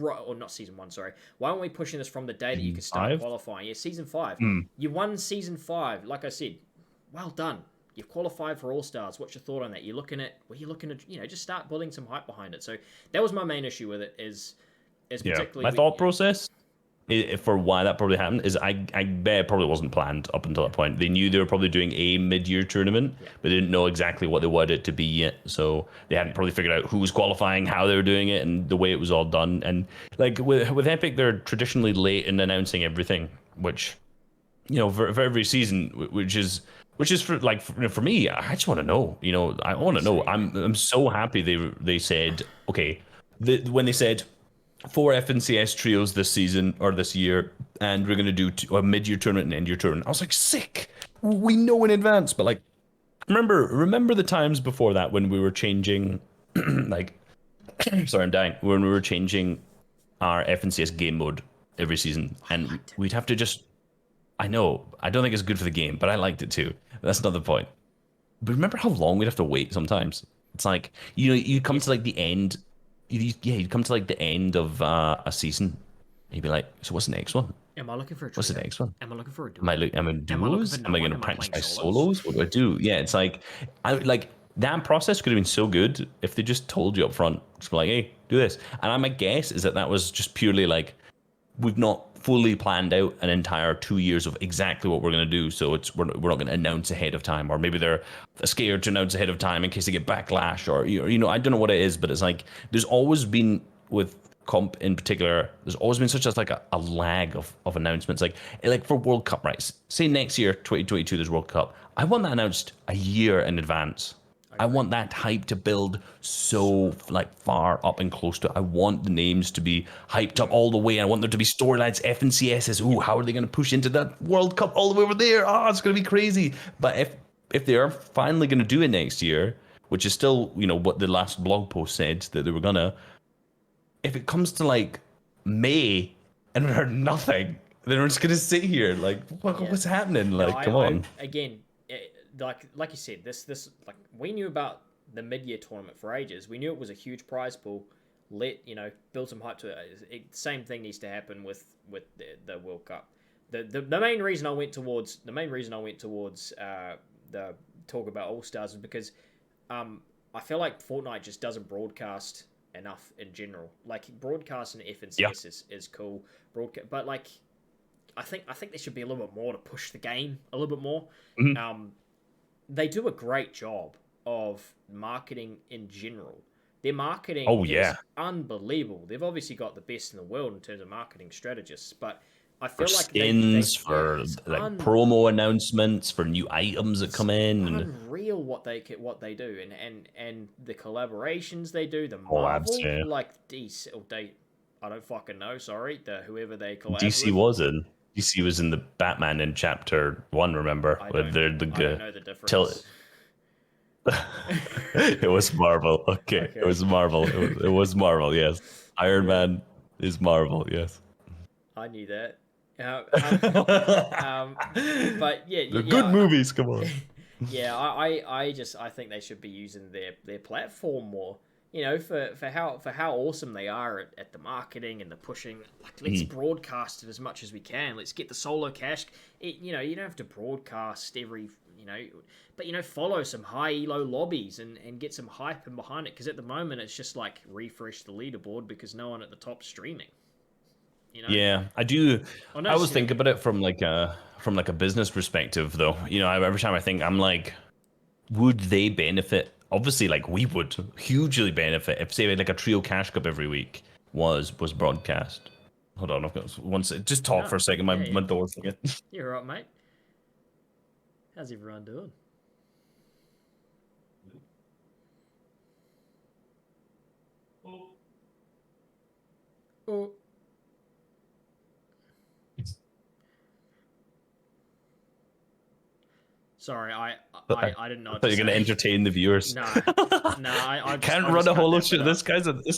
or not season 1? Sorry. Why weren't we pushing this from the day that you could start qualifying? Yeah, season 5. You won season 5. Like I said, well done. You've qualified for All Stars. What's your thought on that? You're looking at just start building some hype behind it. So that was my main issue with it. Is particularly my thought process for why that probably happened is I bet it probably wasn't planned up until that point. They knew they were probably doing a mid-year tournament, but they didn't know exactly what they wanted it to be yet. So they hadn't probably figured out who was qualifying, how they were doing it, and the way it was all done. And like with Epic, they're traditionally late in announcing everything, which for every season, which is for me, I just want to know. I want to know. I'm so happy they said okay. When they said 4 FNCS trios this season or this year, and we're going to do a mid-year tournament and end-year tournament. I was like, sick. We know in advance, but like, remember the times before that when we were changing, like, sorry, I'm dying. When we were changing our FNCS game mode every season, and we'd have to just. I know. I don't think it's good for the game, but I liked it too. That's not the point. But remember how long we'd have to wait sometimes? It's like you come to like the end. You'd come to like the end of a season. You'd be like, so what's the next one? Am I looking for a trio? What's the next one? Am I looking for a duo? Am I in duos? Am I going to practice my solos? What do I do? Yeah, it's like, that process could have been so good if they just told you up front. Just be like, hey, do this. And my guess is that was just purely like, we've not fully planned out an entire 2 years of exactly what we're going to do. So we're not going to announce ahead of time, or maybe they're scared to announce ahead of time in case they get backlash, or I don't know what it is, but it's like there's always been with comp in particular. There's always been such as like a lag of announcements, like for World Cup, right? Say next year, 2022, there's World Cup. I want that announced a year in advance. I want that hype to build so like far up and close to it. I want the names to be hyped up all the way. I want there to be storylines, FNCSs. Ooh, how are they going to push into that World Cup all the way over there? Oh, it's going to be crazy. But if they are finally going to do it next year, which is still, what the last blog post said that they were going to, if it comes to like May and we heard nothing, then we're just going to sit here like, what's happening? Like, come on. Again, like you said, this like we knew about the mid-year tournament for ages. We knew it was a huge prize pool. Build some hype to it. Same thing needs to happen with the World Cup. The main reason I went towards the talk about All Stars is because I feel like Fortnite just doesn't broadcast enough in general. Like broadcasting FNCS is cool, but like I think there should be a little bit more to push the game a little bit more. They do a great job of marketing in general. Their marketing is unbelievable. They've obviously got the best in the world in terms of marketing strategists, but I feel like skins, for promo announcements, for new items that come in. Unreal what they do, and the collaborations they do. The Marvel, I don't fucking know. Sorry, whoever they collab with. DC was in the Batman in Chapter 1, remember? I don't know the difference. It was Marvel. Okay. It was Marvel. It was Marvel, yes. Iron Man is Marvel, yes. I knew that. But yeah. They're good movies, come on. Yeah, I think they should be using their platform more. For how awesome they are at the marketing and the pushing. Like, let's broadcast it as much as we can. Let's get the solo cash. You don't have to broadcast every, but follow some high elo lobbies and get some hype in behind it. Because at the moment it's just like refresh the leaderboard because no one at the top streaming. Yeah, I do. I always think about it from like a business perspective, though. Every time I think, I'm like, would they benefit? Obviously, like we would hugely benefit if, say, like a trio cash cup every week was broadcast. Hold on, I've got just talk for a second. My door's again. You're right, mate. How's everyone doing? Oh. Sorry, I didn't know I what thought to you were going to say. entertain the viewers. No, no, Can't I run just a cut whole that shit. bit This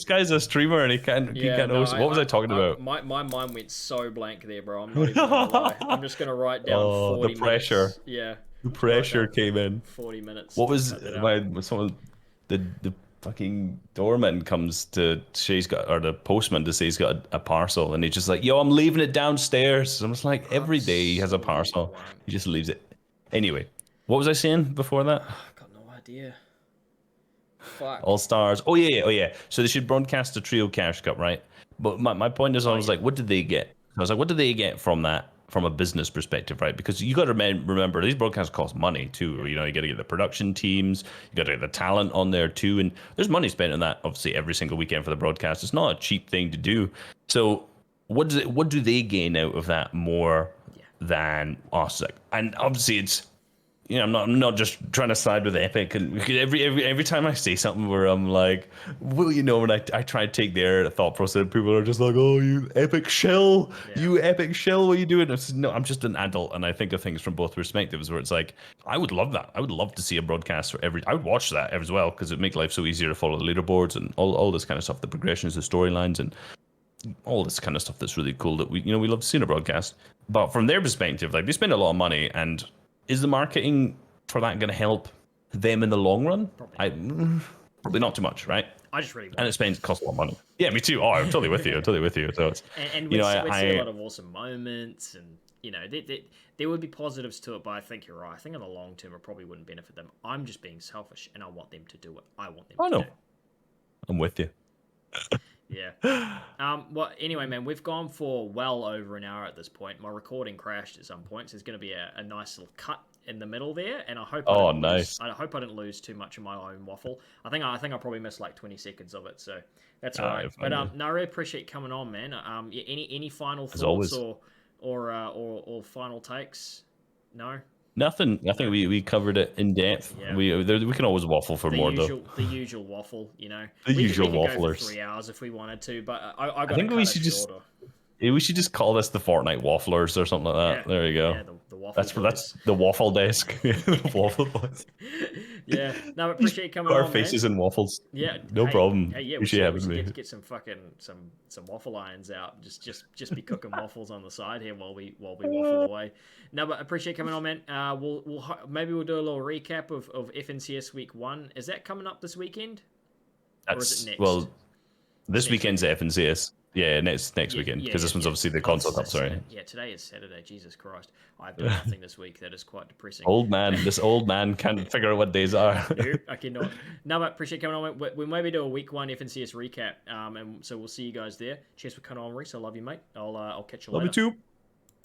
out. guy's a streamer and he Yeah, can't no, host. What was I talking about? my mind went so blank there, bro. I'm not even gonna lie. I'm just gonna write down Oh, the 40 pressure. minutes. Yeah, The just gonna write pressure down came in. 40 minutes What to was cut that out. my someone the fucking doorman comes to say he's got, or the postman to say he's got a parcel, and he's just like, yo, I'm leaving it downstairs. I'm just like, every day he has a Absolute parcel, wank. he just leaves it. Anyway, what was I saying before that? Got no idea. Fuck. All Stars. Oh yeah, oh yeah. So they should broadcast the Trio Cash Cup, right? But my point is, I Oh was yeah. like, what did they get? I was like, what did they get from that, from a business perspective, right? Because you got to remember these broadcasts cost money too. Yeah. You know, you got to get the production teams, you got to get the talent on there too, and there's money spent on that. Obviously, every single weekend for the broadcast. It's not a cheap thing to do. So what do they gain out of that more Yeah. than us? Like, and obviously, it's, you know, I'm not just trying to side with Epic, and every time I say something where I'm like, well, you know, when I try to take their thought process, people are just like, oh, you Epic shell, Yeah. you Epic shell, what are you doing? I said, no, I'm just an adult, and I think of things from both perspectives. Where it's like, I would love that. I would love to see a broadcast for every. I would watch that as well because it would make life so easier to follow the leaderboards and all this kind of stuff, the progressions, the storylines, and all this kind of stuff that's really cool that we love to see in a broadcast. But from their perspective, like, they spend a lot of money, and is the marketing for that going to help them in the long run? Probably not too much, right? I just really want And it costs a lot of money. Yeah, me too. Oh, I'm totally with you. I'm totally with you. So it's, and you know, we'd see a lot of awesome moments, and you know, there would be positives to it. But I think you're right. I think in the long term, it probably wouldn't benefit them. I'm just being selfish, and I want them to do what I want them oh to no, do. I'm with you. Yeah. Well, anyway, man, we've gone for well over an hour at this point. My recording crashed at some point, so there's going to be a nice little cut in the middle there, and I hope Oh, nice. I hope I didn't lose too much of my own waffle. I think I probably missed like 20 seconds of it, so that's all right. you're But fine, no, I really appreciate you coming on, man. Yeah, any final As thoughts always. or final takes? No. Nothing. I think we covered it in depth. Yeah. We can always waffle for more though. The usual waffle, you know. The usual we could go wafflers. for 3 hours if we wanted to, but I got to think cut we it should just shorter. We should just call this the Fortnite Wafflers or something like that. Yeah. There you go. Yeah, the waffle That's the waffle desk. The waffle boys. Yeah. No, I appreciate you coming Our on, faces man. and waffles. Yeah. No problem. Hey, yeah, Appreciate we having should me. get some fucking some waffle irons out. Just be cooking waffles on the side here while we waffle away. No, but I appreciate you coming on, man. Maybe we'll do a little recap of FNCS week 1. Is that coming up this weekend? Or is it next? Well, this weekend's FNCS. Yeah, next weekend, because this one's obviously the console cup. Sorry. Yeah, today is Saturday. Jesus Christ, I've got nothing this week. That is quite depressing. This old man can't figure out what days are. Nope, I cannot. No, but appreciate coming on. We'll maybe do a week 1 FNCS recap. And so we'll see you guys there. Cheers for coming on, Reese. I love you, mate. I'll catch you later. Love you too.